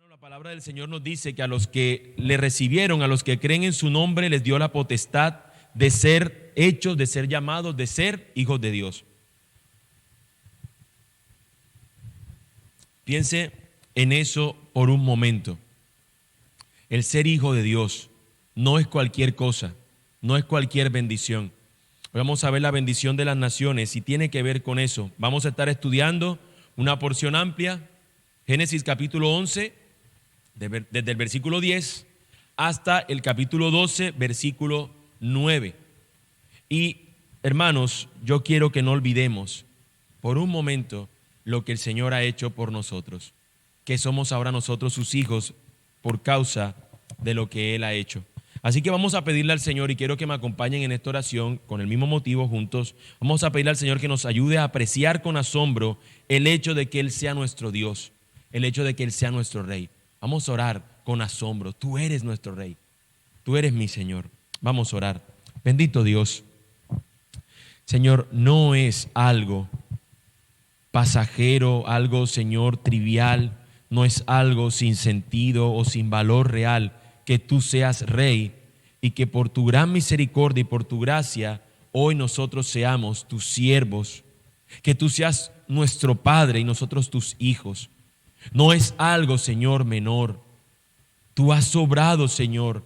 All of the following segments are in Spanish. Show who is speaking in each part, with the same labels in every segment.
Speaker 1: La palabra del Señor nos dice que a los que le recibieron, a los que creen en su nombre, les dio la potestad de ser hechos, de ser llamados, de ser hijos de Dios. Piense en eso por un momento. El ser hijo de Dios no es cualquier cosa, no es cualquier bendición. Hoy vamos a ver la bendición de las naciones y tiene que ver con eso. Vamos a estar estudiando una porción amplia, Génesis capítulo 11, desde el versículo 10 hasta el capítulo 12, versículo 9. Y hermanos, yo quiero que no olvidemos por un momento lo que el Señor ha hecho por nosotros, que somos ahora nosotros sus hijos por causa de lo que Él ha hecho. Así que vamos a pedirle al Señor, y quiero que me acompañen en esta oración con el mismo motivo juntos. Vamos a pedirle al Señor que nos ayude a apreciar con asombro el hecho de que Él sea nuestro Dios, el hecho de que Él sea nuestro Rey. Vamos a orar con asombro. Tú eres nuestro Rey, tú eres mi Señor. Vamos a orar. Bendito Dios. Señor, no es algo pasajero, algo, Señor, trivial, no es algo sin sentido o sin valor real que tú seas Rey y que por tu gran misericordia y por tu gracia hoy nosotros seamos tus siervos, que tú seas nuestro Padre y nosotros tus hijos. No es algo, Señor, menor. Tú has obrado, Señor,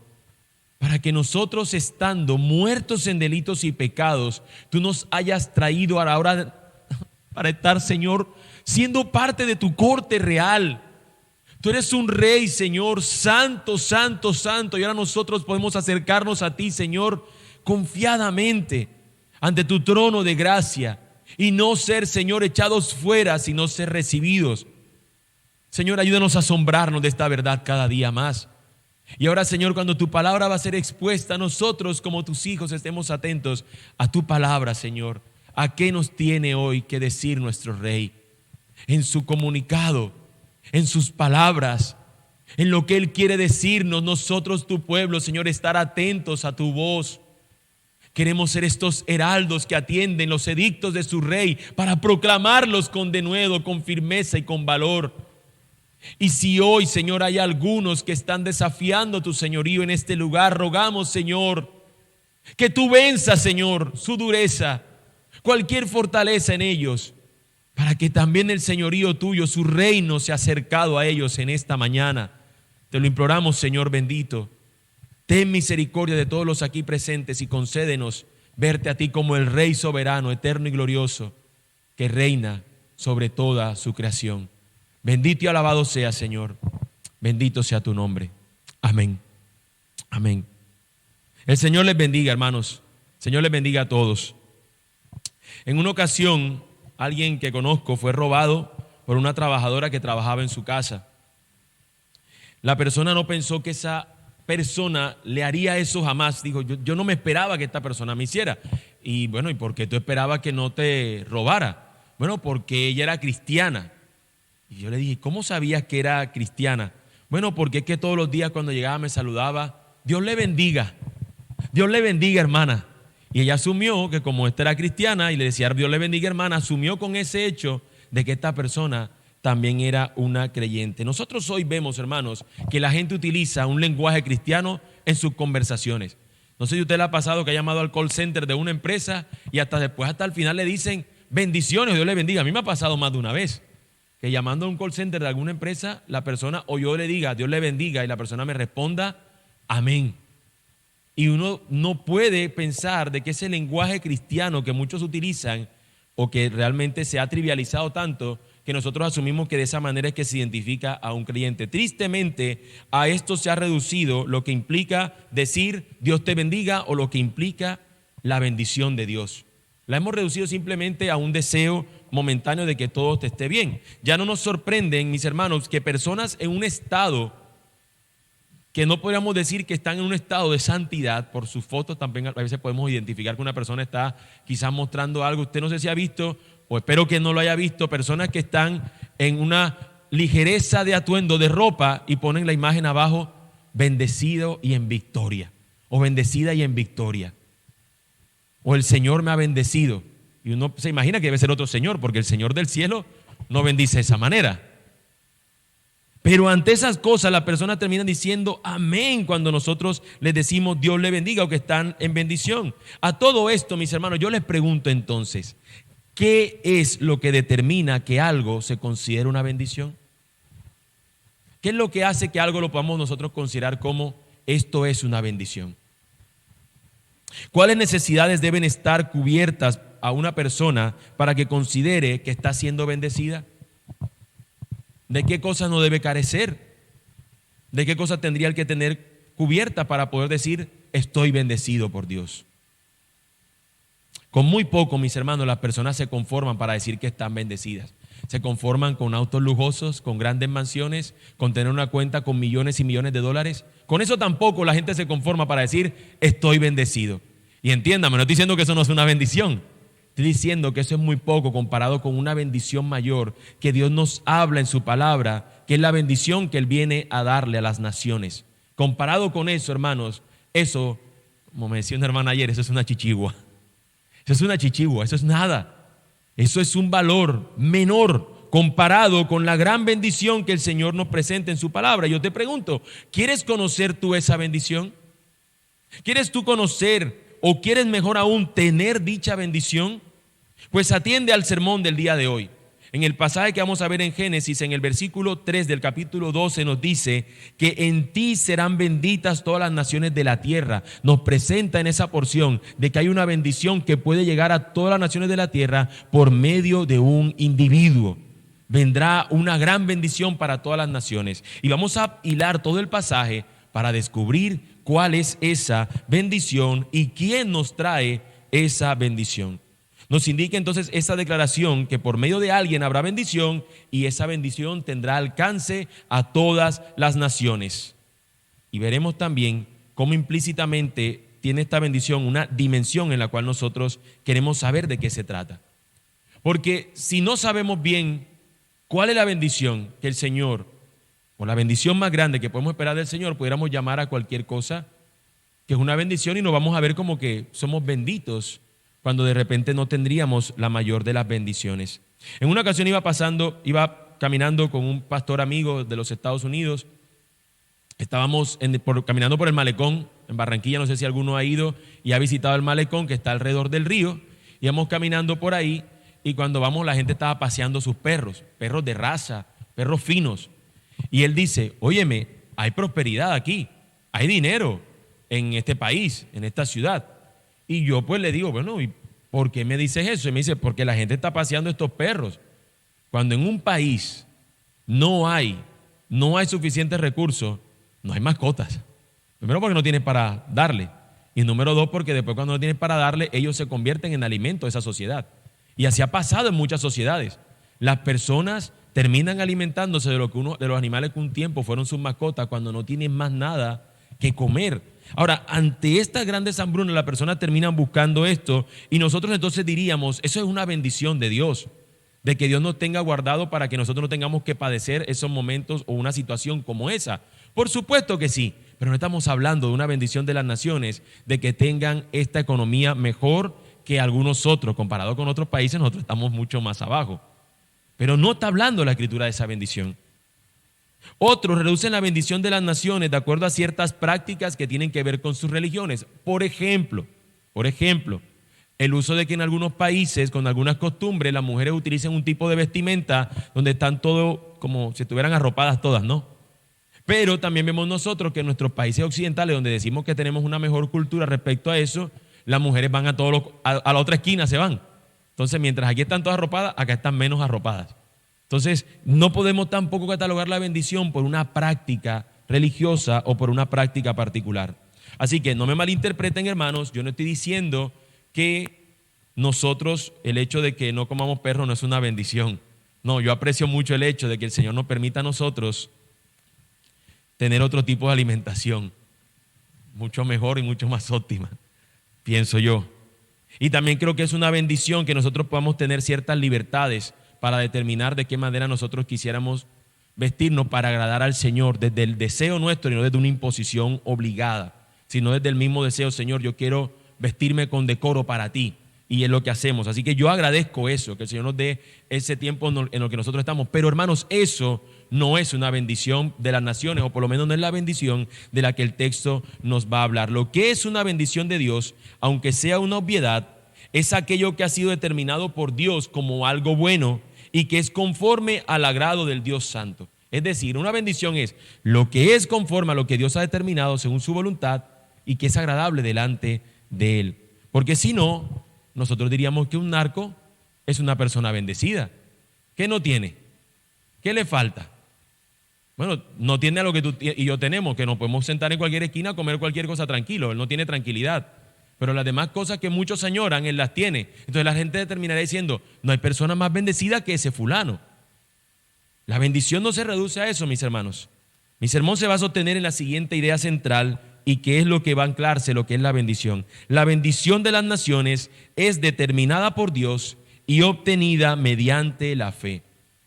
Speaker 1: para que nosotros, estando muertos en delitos y pecados, tú nos hayas traído a la hora para estar, Señor, siendo parte de tu corte real. Tú eres un Rey, Señor, santo, santo, santo. Y ahora nosotros podemos acercarnos a ti, Señor, confiadamente ante tu trono de gracia y no ser, Señor, echados fuera, sino ser recibidos. Señor, ayúdanos a asombrarnos de esta verdad cada día más. Y ahora, Señor, cuando tu palabra va a ser expuesta, nosotros como tus hijos estemos atentos a tu palabra, Señor. ¿A qué nos tiene hoy que decir nuestro Rey? En su comunicado, en sus palabras, en lo que Él quiere decirnos, nosotros, tu pueblo, Señor, estar atentos a tu voz. Queremos ser estos heraldos que atienden los edictos de su Rey para proclamarlos con denuedo, con firmeza y con valor. Y si hoy, Señor, hay algunos que están desafiando tu señorío en este lugar, rogamos, Señor, que tú venzas, Señor, su dureza, cualquier fortaleza en ellos, para que también el señorío tuyo, su reino, sea acercado a ellos en esta mañana. Te lo imploramos, Señor bendito. Ten misericordia de todos los aquí presentes y concédenos verte a ti como el Rey soberano, eterno y glorioso, que reina sobre toda su creación. Bendito y alabado sea, Señor. Bendito sea tu nombre. Amén. Amén. El Señor les bendiga, hermanos. El Señor les bendiga a todos. En una ocasión, alguien que conozco fue robado por una trabajadora que trabajaba en su casa. La persona no pensó que esa persona le haría eso jamás. Dijo, yo no me esperaba que esta persona me hiciera. Y bueno, ¿y por qué tú esperabas que no te robara? Bueno, porque ella era cristiana. Y yo le dije, ¿cómo sabías que era cristiana? Bueno, porque es que todos los días cuando llegaba me saludaba, Dios le bendiga, hermana. Y ella asumió que como esta era cristiana y le decía, Dios le bendiga, hermana, asumió con ese hecho de que esta persona también era una creyente. Nosotros hoy vemos, hermanos, que la gente utiliza un lenguaje cristiano en sus conversaciones. No sé si usted le ha pasado que ha llamado al call center de una empresa y hasta el final le dicen, bendiciones, Dios le bendiga. A mí me ha pasado más de una vez, que llamando a un call center de alguna empresa, la persona o yo le diga, Dios le bendiga, y la persona me responda, amén. Y uno no puede pensar de que ese lenguaje cristiano que muchos utilizan o que realmente se ha trivializado tanto, que nosotros asumimos que de esa manera es que se identifica a un creyente. Tristemente, a esto se ha reducido lo que implica decir Dios te bendiga o lo que implica la bendición de Dios. La hemos reducido simplemente a un deseo momentáneo de que todo te esté bien. Ya no nos sorprenden, mis hermanos, que personas en un estado que no podríamos decir que están en un estado de santidad, por sus fotos también a veces podemos identificar que una persona está quizás mostrando algo. Usted no sé si ha visto, o espero que no lo haya visto, personas que están en una ligereza de atuendo, de ropa, y ponen la imagen abajo, bendecido y en victoria, o bendecida y en victoria, o el Señor me ha bendecido. Y uno se imagina que debe ser otro Señor, porque el Señor del cielo no bendice de esa manera. Pero ante esas cosas las personas terminan diciendo amén cuando nosotros les decimos Dios le bendiga o que están en bendición. A todo esto, mis hermanos, yo les pregunto entonces, ¿qué es lo que determina que algo se considere una bendición? ¿Qué es lo que hace que algo lo podamos nosotros considerar como esto es una bendición? ¿Cuáles necesidades deben estar cubiertas a una persona para que considere que está siendo bendecida? ¿De qué cosas no debe carecer? ¿De qué cosas tendría el que tener cubierta para poder decir estoy bendecido por Dios? Con muy poco, mis hermanos, las personas se conforman para decir que están bendecidas. Se conforman con autos lujosos, con grandes mansiones, con tener una cuenta con millones y millones de dólares. Con eso tampoco la gente se conforma para decir estoy bendecido. Y entiéndame, no estoy diciendo que eso no es una bendición. Estoy diciendo que eso es muy poco comparado con una bendición mayor que Dios nos habla en su palabra, que es la bendición que Él viene a darle a las naciones. Comparado con eso, hermanos, eso, como me decía una hermana ayer, eso es una chichigua. Eso es una chichigua, eso es nada. Eso es un valor menor comparado con la gran bendición que el Señor nos presenta en su palabra. Yo te pregunto, ¿quieres conocer tú esa bendición? ¿Quieres tú conocer o quieres mejor aún tener dicha bendición? Pues atiende al sermón del día de hoy. En el pasaje que vamos a ver en Génesis, en el versículo 3 del capítulo 12 nos dice que en ti serán benditas todas las naciones de la tierra. Nos presenta en esa porción de que hay una bendición que puede llegar a todas las naciones de la tierra por medio de un individuo. Vendrá una gran bendición para todas las naciones. Y vamos a hilar todo el pasaje para descubrir cuál es esa bendición y quién nos trae esa bendición. Nos indica entonces esa declaración que por medio de alguien habrá bendición y esa bendición tendrá alcance a todas las naciones. Y veremos también cómo implícitamente tiene esta bendición una dimensión en la cual nosotros queremos saber de qué se trata. Porque si no sabemos bien cuál es la bendición que el Señor, o la bendición más grande que podemos esperar del Señor, pudiéramos llamar a cualquier cosa que es una bendición y nos vamos a ver como que somos benditos cuando de repente no tendríamos la mayor de las bendiciones. En una ocasión iba caminando con un pastor amigo de los Estados Unidos. Estábamos caminando por el malecón en Barranquilla, no sé si alguno ha ido y ha visitado el malecón que está alrededor del río. Íbamos caminando por ahí y cuando vamos la gente estaba paseando sus perros de raza, perros finos. Y él dice, óyeme, hay prosperidad aquí, hay dinero en este país, en esta ciudad. Y yo pues le digo, bueno, ¿y por qué me dices eso? Y me dice, porque la gente está paseando estos perros. Cuando en un país no hay suficientes recursos, no hay mascotas. Primero porque no tienen para darle. Y número dos porque después cuando no tienen para darle, ellos se convierten en alimento de esa sociedad. Y así ha pasado en muchas sociedades. Las personas terminan alimentándose de los animales que un tiempo fueron sus mascotas cuando no tienen más nada que comer. Ahora, ante estas grandes hambrunas, las personas terminan buscando esto y nosotros entonces diríamos, eso es una bendición de Dios, de que Dios nos tenga guardado para que nosotros no tengamos que padecer esos momentos o una situación como esa. Por supuesto que sí, pero no estamos hablando de una bendición de las naciones, de que tengan esta economía mejor que algunos otros. Comparado con otros países, nosotros estamos mucho más abajo. Pero no está hablando la Escritura de esa bendición. Otros reducen la bendición de las naciones de acuerdo a ciertas prácticas que tienen que ver con sus religiones. Por ejemplo, el uso de que en algunos países, con algunas costumbres, las mujeres utilizan un tipo de vestimenta donde están todo como si estuvieran arropadas todas, ¿no? Pero también vemos nosotros que en nuestros países occidentales, donde decimos que tenemos una mejor cultura respecto a eso, las mujeres van a la otra esquina, se van. Entonces, mientras aquí están todas arropadas, acá están menos arropadas. Entonces, no podemos tampoco catalogar la bendición por una práctica religiosa o por una práctica particular. Así que no me malinterpreten, hermanos, yo no estoy diciendo que nosotros, el hecho de que no comamos perro no es una bendición. No, yo aprecio mucho el hecho de que el Señor nos permita a nosotros tener otro tipo de alimentación, mucho mejor y mucho más óptima, pienso yo. Y también creo que es una bendición que nosotros podamos tener ciertas libertades para determinar de qué manera nosotros quisiéramos vestirnos para agradar al Señor, desde el deseo nuestro y no desde una imposición obligada, sino desde el mismo deseo, Señor, yo quiero vestirme con decoro para ti. y es lo que hacemos. Así que yo agradezco eso, que el Señor nos dé ese tiempo en lo que nosotros estamos. Pero hermanos, eso no es una bendición de las naciones, o por lo menos no es la bendición de la que el texto nos va a hablar. Lo que es una bendición de Dios, aunque sea una obviedad, es aquello que ha sido determinado por Dios como algo bueno y que es conforme al agrado del Dios Santo. Es decir, una bendición es lo que es conforme a lo que Dios ha determinado según su voluntad y que es agradable delante de Él. Porque si no, nosotros diríamos que un narco es una persona bendecida. ¿Qué no tiene? ¿Qué le falta? Bueno, no tiene a lo que tú y yo tenemos, que nos podemos sentar en cualquier esquina a comer cualquier cosa tranquilo. Él no tiene tranquilidad. Pero las demás cosas que muchos añoran, Él las tiene. Entonces la gente terminará diciendo, no hay persona más bendecida que ese fulano. La bendición no se reduce a eso, mis hermanos. Mi sermón se va a sostener en la siguiente idea central y que es lo que va a anclarse, lo que es la bendición. La bendición de las naciones es determinada por Dios y obtenida mediante la fe.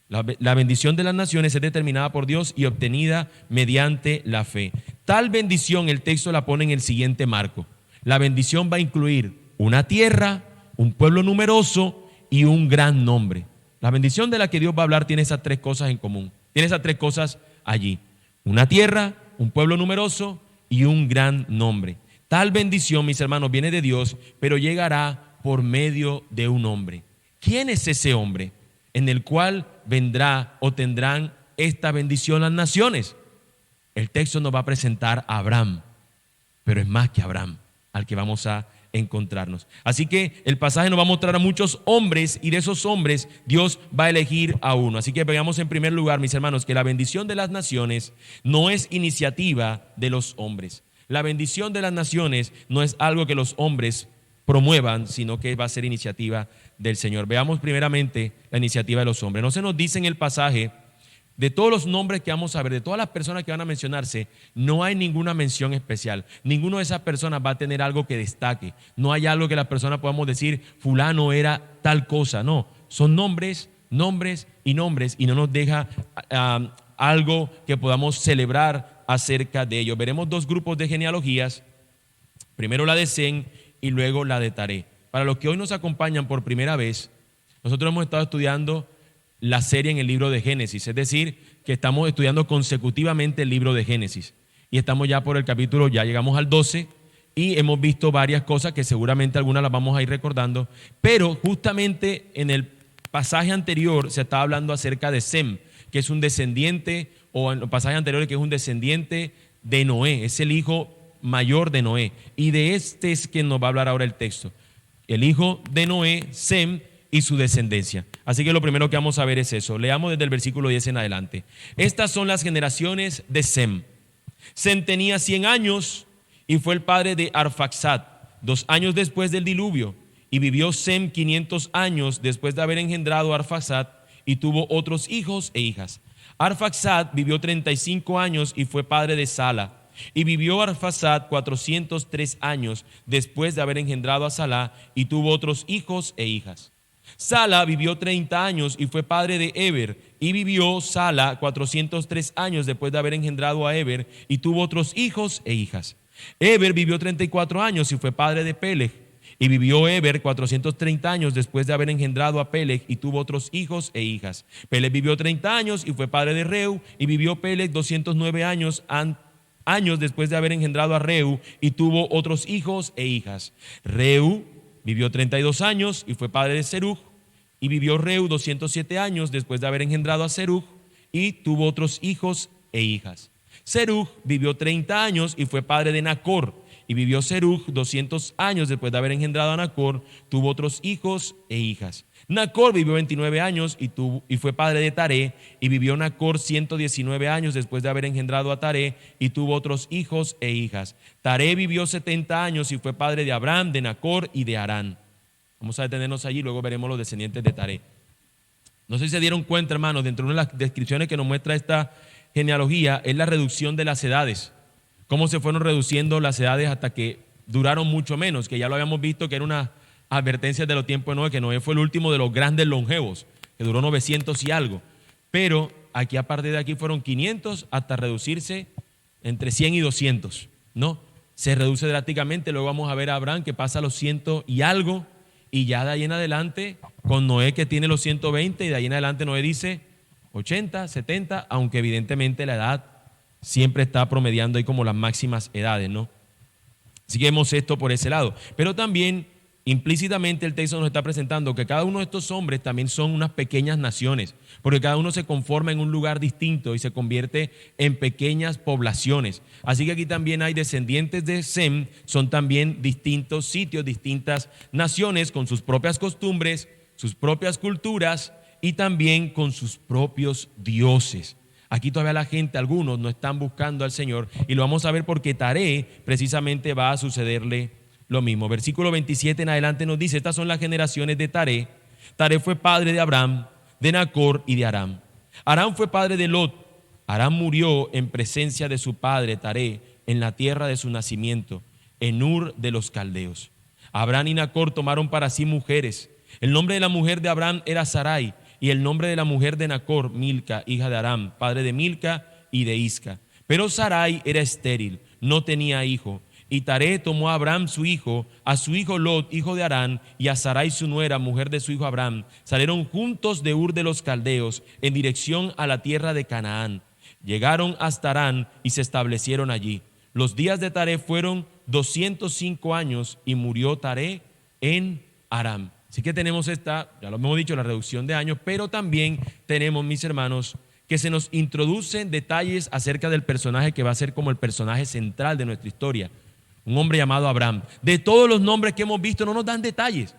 Speaker 1: La bendición de las naciones es determinada por Dios y obtenida mediante la fe. Tal bendición el texto la pone en el siguiente marco. La bendición va a incluir una tierra, un pueblo numeroso y un gran nombre. La bendición de la que Dios va a hablar tiene esas tres cosas en común. Tiene esas tres cosas allí. Una tierra, un pueblo numeroso y un gran nombre. Tal bendición, mis hermanos, viene de Dios, pero llegará por medio de un hombre. ¿Quién es ese hombre en el cual vendrá o tendrán esta bendición las naciones? El texto nos va a presentar a Abraham, pero es más que Abraham al que vamos a encontrarnos. Así que el pasaje nos va a mostrar a muchos hombres y de esos hombres Dios va a elegir a uno. Así que veamos en primer lugar, mis hermanos, que la bendición de las naciones no es iniciativa de los hombres. La bendición de las naciones no es algo que los hombres promuevan, sino que va a ser iniciativa del Señor. Veamos primeramente la iniciativa de los hombres. No se nos dice en el pasaje, de todos los nombres que vamos a ver, de todas las personas que van a mencionarse, no hay ninguna mención especial. Ninguno de esas personas va a tener algo que destaque. No hay algo que las personas podamos decir, fulano era tal cosa. No, son nombres, nombres y nombres, y no nos deja algo que podamos celebrar acerca de ellos. Veremos dos grupos de genealogías, primero la de Sem y luego la de Taré. Para los que hoy nos acompañan por primera vez, nosotros hemos estado estudiando la serie en el libro de Génesis, es decir, que estamos estudiando consecutivamente el libro de Génesis y estamos ya por el capítulo, ya llegamos al 12 y hemos visto varias cosas que seguramente algunas las vamos a ir recordando, pero justamente en el pasaje anterior se estaba hablando acerca de Sem, que es un descendiente, o en los pasajes anteriores que es un descendiente de Noé, es el hijo mayor de Noé, y de este es quien nos va a hablar ahora el texto, el hijo de Noé, Sem, y su descendencia. Así que lo primero que vamos a ver es eso. Leamos desde el versículo 10 en adelante. Estas son las generaciones de Sem. Sem tenía 100 años y fue el padre de Arfaxad, 2 años después del diluvio. Y vivió Sem 500 años después de haber engendrado a Arfaxad y tuvo otros hijos e hijas. Arfaxad vivió 35 años y fue padre de Sala. Y vivió Arfaxad 403 años después de haber engendrado a Sala y tuvo otros hijos e hijas. Sala vivió 30 años y fue padre de Eber, y vivió Sala 403 años después de haber engendrado a Eber y tuvo otros hijos e hijas. Eber vivió 34 años y fue padre de Peleg, y vivió Eber 430 años después de haber engendrado a Peleg y tuvo otros hijos e hijas. Peleg vivió 30 años y fue padre de Reu, y vivió Peleg 209 años después de haber engendrado a Reu y tuvo otros hijos e hijas. Reu vivió 32 años y fue padre de Serug, y vivió Reu 207 años después de haber engendrado a Serug y tuvo otros hijos e hijas. Serug vivió 30 años y fue padre de Nacor, y vivió Serug 200 años después de haber engendrado a Nacor, tuvo otros hijos e hijas. Nacor vivió 29 años y fue padre de Taré, y vivió Nacor 119 años después de haber engendrado a Taré y tuvo otros hijos e hijas. Taré vivió 70 años y fue padre de Abraham, de Nacor y de Harán. Vamos a detenernos allí, luego veremos los descendientes de Taré. No sé si se dieron cuenta, hermanos, dentro de una de las descripciones que nos muestra esta genealogía es la reducción de las edades. Cómo se fueron reduciendo las edades hasta que duraron mucho menos, que ya lo habíamos visto que era una advertencia de los tiempos de Noé, que Noé fue el último de los grandes longevos, que duró 900 y algo. Pero aquí, a partir de aquí, fueron 500 hasta reducirse entre 100 y 200, ¿no? Se reduce drásticamente. Luego vamos a ver a Abraham, que pasa a los 100 y algo, y ya de ahí en adelante, con Noé que tiene los 120, y de ahí en adelante Noé dice 80, 70, aunque evidentemente la edad siempre está promediando ahí como las máximas edades, ¿no? Así que vemos esto por ese lado. Pero también implícitamente el texto nos está presentando que cada uno de estos hombres también son unas pequeñas naciones, porque cada uno se conforma en un lugar distinto y se convierte en pequeñas poblaciones. Así que aquí también hay descendientes de Sem, son también distintos sitios, distintas naciones con sus propias costumbres, sus propias culturas y también con sus propios dioses. Aquí todavía la gente, algunos no están buscando al Señor, y lo vamos a ver porque Taré precisamente va a sucederle lo mismo. Versículo 27 en adelante nos dice, estas son las generaciones de Taré. Taré fue padre de Abraham, de Nacor y de Aram. Aram fue padre de Lot. Aram murió en presencia de su padre Taré en la tierra de su nacimiento, en Ur de los Caldeos. Abraham y Nacor tomaron para sí mujeres. El nombre de la mujer de Abraham era Sarai, y el nombre de la mujer de Nacor, Milca, hija de Aram, padre de Milca y de Isca. Pero Sarai era estéril, no tenía hijo. Y Taré tomó a Abraham su hijo, a su hijo Lot, hijo de Harán, y a Sarai su nuera, mujer de su hijo Abraham. Salieron juntos de Ur de los Caldeos en dirección a la tierra de Canaán. Llegaron hasta Harán y se establecieron allí. Los días de Taré fueron 205 años y murió Taré en Aram. Así que tenemos esta, ya lo hemos dicho, la reducción de años, pero también tenemos, mis hermanos, que se nos introducen detalles acerca del personaje que va a ser como el personaje central de nuestra historia. Un hombre llamado Abraham. De todos los nombres que hemos visto no nos dan detalles.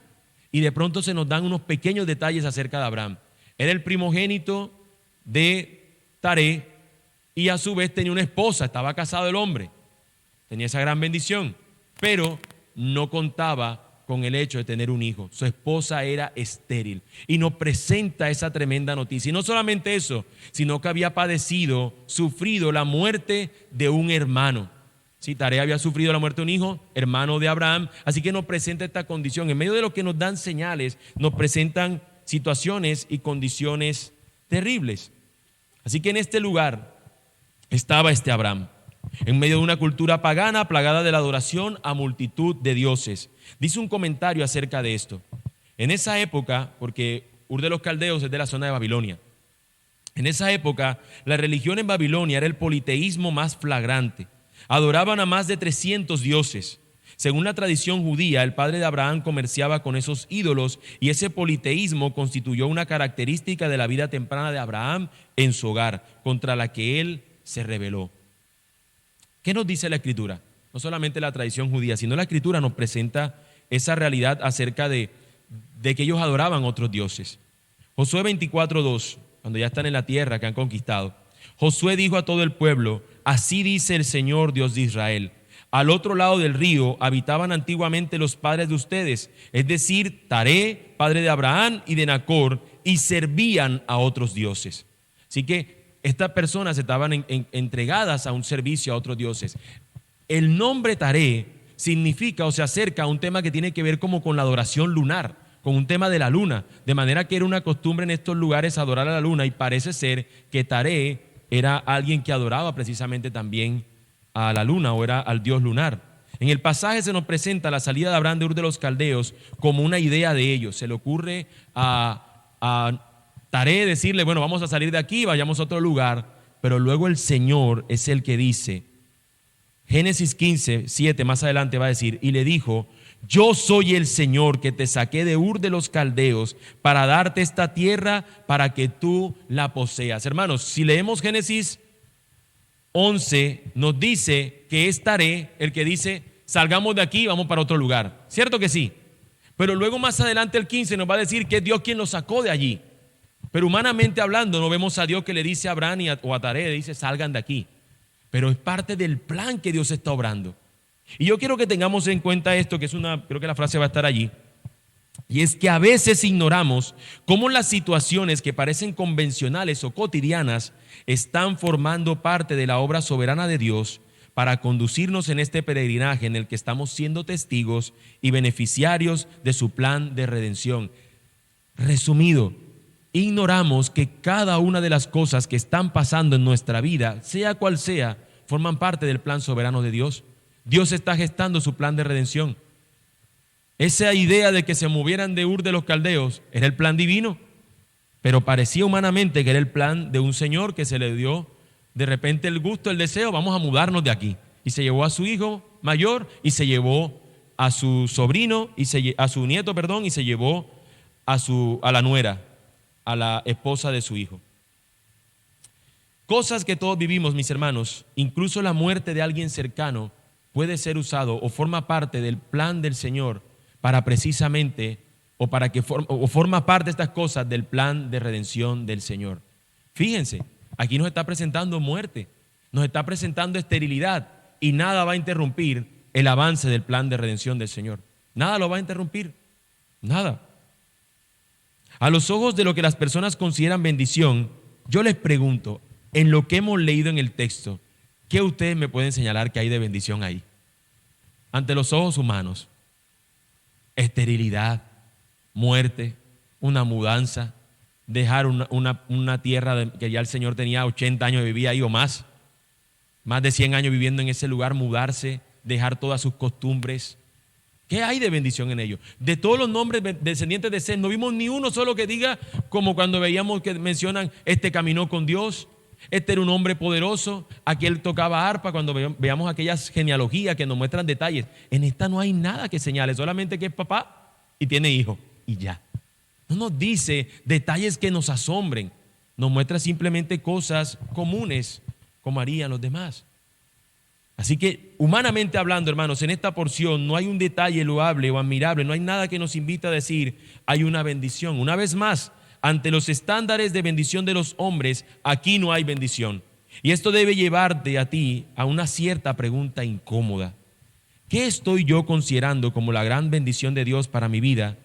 Speaker 1: Y de pronto se nos dan unos pequeños detalles acerca de Abraham. Era el primogénito de Taré y a su vez tenía una esposa, estaba casado el hombre. Tenía esa gran bendición, pero no contaba con el hecho de tener un hijo. Su esposa era estéril y nos presenta esa tremenda noticia. Y no solamente eso, sino que había sufrido la muerte de un hermano. Sí, Taré había sufrido la muerte de un hijo, hermano de Abraham, así que nos presenta esta condición. En medio de lo que nos dan señales, nos presentan situaciones y condiciones terribles. Así que en este lugar estaba este Abraham, en medio de una cultura pagana plagada de la adoración a multitud de dioses. Dice un comentario acerca de esto. En esa época, porque Ur de los Caldeos es de la zona de Babilonia, en esa época la religión en Babilonia era el politeísmo más flagrante. Adoraban a más de 300 dioses. Según la tradición judía, el padre de Abraham comerciaba con esos ídolos y ese politeísmo constituyó una característica de la vida temprana de Abraham en su hogar, contra la que él se rebeló. ¿Qué nos dice la Escritura? No solamente la tradición judía, sino la Escritura nos presenta esa realidad acerca de que ellos adoraban otros dioses. Josué 24:2, cuando ya están en la tierra que han conquistado, Josué dijo a todo el pueblo: así dice el Señor Dios de Israel, al otro lado del río habitaban antiguamente los padres de ustedes, es decir, Taré, padre de Abraham y de Nacor, y servían a otros dioses. Así que estas personas estaban entregadas a un servicio a otros dioses. El nombre Taré significa o se acerca a un tema que tiene que ver como con la adoración lunar, con un tema de la luna, de manera que era una costumbre en estos lugares adorar a la luna, y parece ser que Taré era alguien que adoraba precisamente también a la luna, o era al dios lunar. En el pasaje se nos presenta la salida de Abraham de Ur de los Caldeos como una idea de ellos. Se le ocurre a Taré decirle: bueno, vamos a salir de aquí, vayamos a otro lugar, pero luego el Señor es el que dice, Génesis 15:7 más adelante va a decir, y le dijo: yo soy el Señor que te saqué de Ur de los Caldeos para darte esta tierra para que tú la poseas. Hermanos, si leemos Génesis 11, nos dice que es Taré el que dice: salgamos de aquí y vamos para otro lugar. ¿Cierto que sí? Pero luego más adelante el 15 nos va a decir que es Dios quien lo sacó de allí. Pero humanamente hablando, no vemos a Dios que le dice a Abraham o a Taré, le dice: salgan de aquí. Pero es parte del plan que Dios está obrando. Y yo quiero que tengamos en cuenta esto, que es creo que la frase va a estar allí, y es que a veces ignoramos cómo las situaciones que parecen convencionales o cotidianas están formando parte de la obra soberana de Dios para conducirnos en este peregrinaje en el que estamos siendo testigos y beneficiarios de su plan de redención. Resumido, ignoramos que cada una de las cosas que están pasando en nuestra vida, sea cual sea, forman parte del plan soberano de Dios. Dios está gestando su plan de redención. Esa idea de que se movieran de Ur de los Caldeos era el plan divino, pero parecía humanamente que era el plan de un señor que se le dio de repente el gusto, el deseo, vamos a mudarnos de aquí. Y se llevó a su hijo mayor y se llevó a su sobrino, a su nieto, perdón, y se llevó a la nuera, a la esposa de su hijo. Cosas que todos vivimos, mis hermanos, incluso la muerte de alguien cercano puede ser usado o forma parte del plan del Señor para precisamente, o forma parte de estas cosas del plan de redención del Señor. Fíjense, aquí nos está presentando muerte, nos está presentando esterilidad y nada va a interrumpir el avance del plan de redención del Señor. Nada lo va a interrumpir, nada. A los ojos de lo que las personas consideran bendición, yo les pregunto, en lo que hemos leído en el texto, ¿qué ustedes me pueden señalar que hay de bendición ahí? Ante los ojos humanos, esterilidad, muerte, una mudanza, dejar una tierra que ya el Señor tenía 80 años, vivía ahí o más de 100 años viviendo en ese lugar, mudarse, dejar todas sus costumbres. ¿Qué hay de bendición en ello? De todos los nombres descendientes de Seth, no vimos ni uno solo que diga, como cuando veíamos que mencionan, este caminó con Dios, este era un hombre poderoso, aquel tocaba arpa, cuando veamos aquellas genealogías que nos muestran detalles. En esta no hay nada que señale, solamente que es papá y tiene hijo y ya. No nos dice detalles que nos asombren, nos muestra simplemente cosas comunes como harían los demás. Así que, humanamente hablando, hermanos, en esta porción no hay un detalle loable o admirable, no hay nada que nos invita a decir, hay una bendición. Una vez más, ante los estándares de bendición de los hombres, aquí no hay bendición. Y esto debe llevarte a ti a una cierta pregunta incómoda. ¿Qué estoy yo considerando como la gran bendición de Dios para mi vida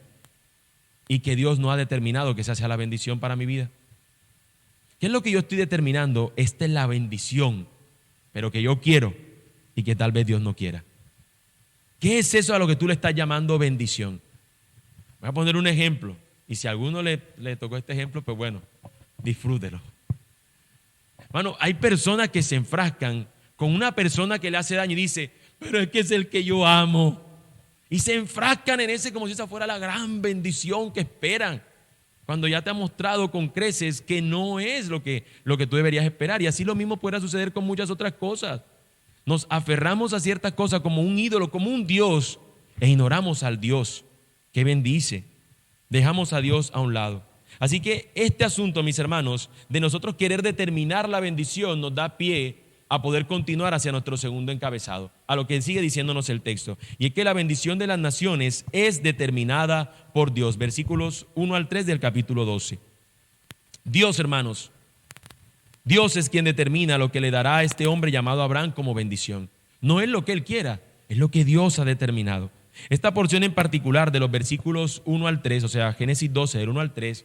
Speaker 1: y que Dios no ha determinado que esa sea la bendición para mi vida? ¿Qué es lo que yo estoy determinando? Esta es la bendición, pero que yo quiero y que tal vez Dios no quiera. ¿Qué es eso a lo que tú le estás llamando bendición? Voy a poner un ejemplo, y si a alguno le tocó este ejemplo, pues bueno, disfrútelo. Hermano, hay personas que se enfrascan con una persona que le hace daño y dice, pero es que es el que yo amo. Y se enfrascan en ese como si esa fuera la gran bendición que esperan, cuando ya te ha mostrado con creces que no es lo que tú deberías esperar. Y así lo mismo puede suceder con muchas otras cosas. Nos aferramos a ciertas cosas como un ídolo, como un Dios, e ignoramos al Dios que bendice. Dejamos a Dios a un lado. Así que este asunto, mis hermanos, de nosotros querer determinar la bendición nos da pie a poder continuar hacia nuestro segundo encabezado, a lo que sigue diciéndonos el texto. Y es que la bendición de las naciones es determinada por Dios. Versículos 1 al 3 del capítulo 12. Dios, hermanos, Dios es quien determina lo que le dará a este hombre llamado Abraham como bendición. No es lo que él quiera, es lo que Dios ha determinado. Esta porción en particular de los versículos 1 al 3, o sea, Génesis 12, del 1 al 3,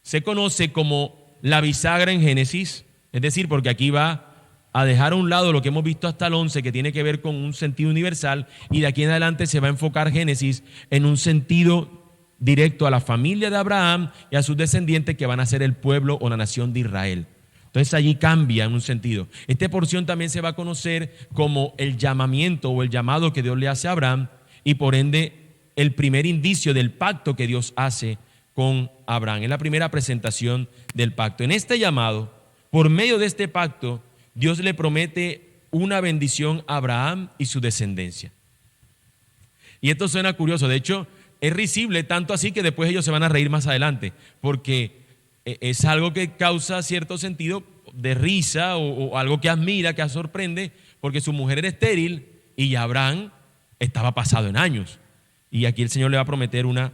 Speaker 1: se conoce como la bisagra en Génesis, es decir, porque aquí va a dejar a un lado lo que hemos visto hasta el 11, que tiene que ver con un sentido universal, y de aquí en adelante se va a enfocar Génesis en un sentido directo a la familia de Abraham y a sus descendientes que van a ser el pueblo o la nación de Israel. Entonces allí cambia en un sentido. Esta porción también se va a conocer como el llamamiento o el llamado que Dios le hace a Abraham y por ende el primer indicio del pacto que Dios hace con Abraham. Es la primera presentación del pacto. En este llamado, por medio de este pacto, Dios le promete una bendición a Abraham y su descendencia. Y esto suena curioso, de hecho es risible, tanto así que después ellos se van a reír más adelante, porque es algo que causa cierto sentido de risa o algo que admira, que sorprende, porque su mujer era estéril y ya Abraham estaba pasado en años. Y aquí el Señor le va a prometer una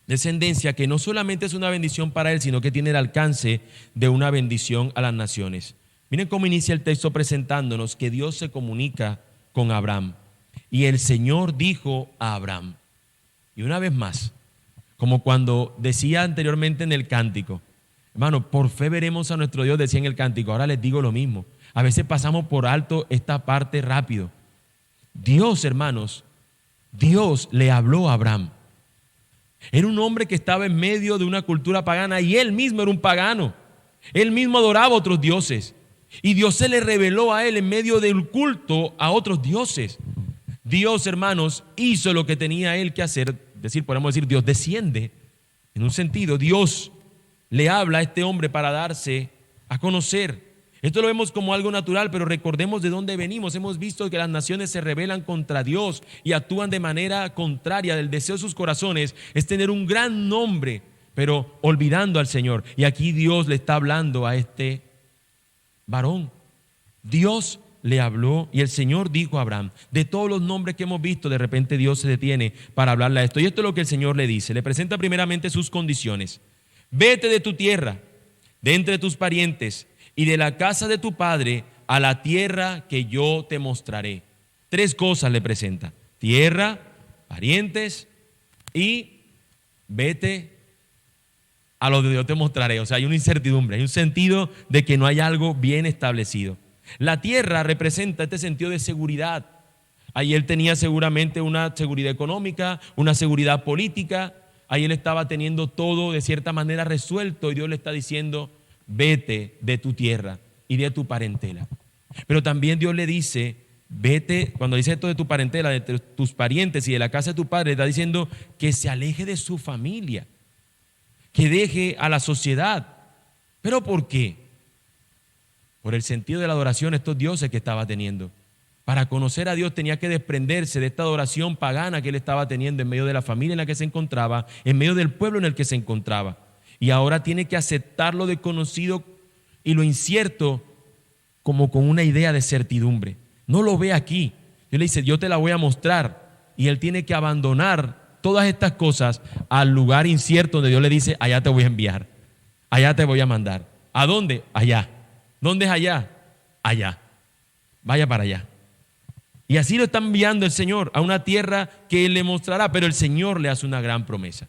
Speaker 1: descendencia que no solamente es una bendición para él, sino que tiene el alcance de una bendición a las naciones. Miren cómo inicia el texto presentándonos que Dios se comunica con Abraham. Y el Señor dijo a Abraham, y una vez más, como cuando decía anteriormente en el cántico, hermano, por fe veremos a nuestro Dios, decía en el cántico, ahora les digo lo mismo. A veces pasamos por alto esta parte rápido. Dios, hermanos, Dios le habló a Abraham. Era un hombre que estaba en medio de una cultura pagana y él mismo era un pagano. Él mismo adoraba a otros dioses. Y Dios se le reveló a él en medio del culto a otros dioses. Dios, hermanos, hizo lo que tenía él que hacer. Es decir, podemos decir, Dios desciende. En un sentido, Dios le habla a este hombre para darse a conocer. Esto lo vemos como algo natural, pero recordemos de dónde venimos. Hemos visto que las naciones se rebelan contra Dios y actúan de manera contraria. Del deseo de sus corazones es tener un gran nombre, pero olvidando al Señor. Y aquí Dios le está hablando a este varón. Dios le habló y el Señor dijo a Abraham, de todos los nombres que hemos visto, de repente Dios se detiene para hablarle a esto. Y esto es lo que el Señor le dice. Le presenta primeramente sus condiciones. Vete de tu tierra, de entre tus parientes y de la casa de tu padre a la tierra que yo te mostraré. 3 cosas le presenta: tierra, parientes y vete a lo que yo te mostraré. O sea, hay una incertidumbre, hay un sentido de que no hay algo bien establecido. La tierra representa este sentido de seguridad. Ahí él tenía seguramente una seguridad económica, una seguridad política. Ahí él estaba teniendo todo de cierta manera resuelto y Dios le está diciendo, vete de tu tierra y de tu parentela. Pero también Dios le dice, vete, cuando dice esto de tu parentela, de tus parientes y de la casa de tu padre, está diciendo que se aleje de su familia, que deje a la sociedad. ¿Pero por qué? Por el sentido de la adoración a estos dioses que estaba teniendo. Para conocer a Dios tenía que desprenderse de esta adoración pagana que él estaba teniendo en medio de la familia en la que se encontraba, en medio del pueblo en el que se encontraba. Y ahora tiene que aceptar lo desconocido y lo incierto como con una idea de certidumbre. No lo ve aquí. Dios le dice, yo te la voy a mostrar. Y él tiene que abandonar todas estas cosas al lugar incierto donde Dios le dice, allá te voy a enviar, allá te voy a mandar. ¿A dónde? Allá. ¿Dónde es allá? Allá. Vaya para allá. Y así lo está enviando el Señor a una tierra que Él le mostrará, pero el Señor le hace una gran promesa.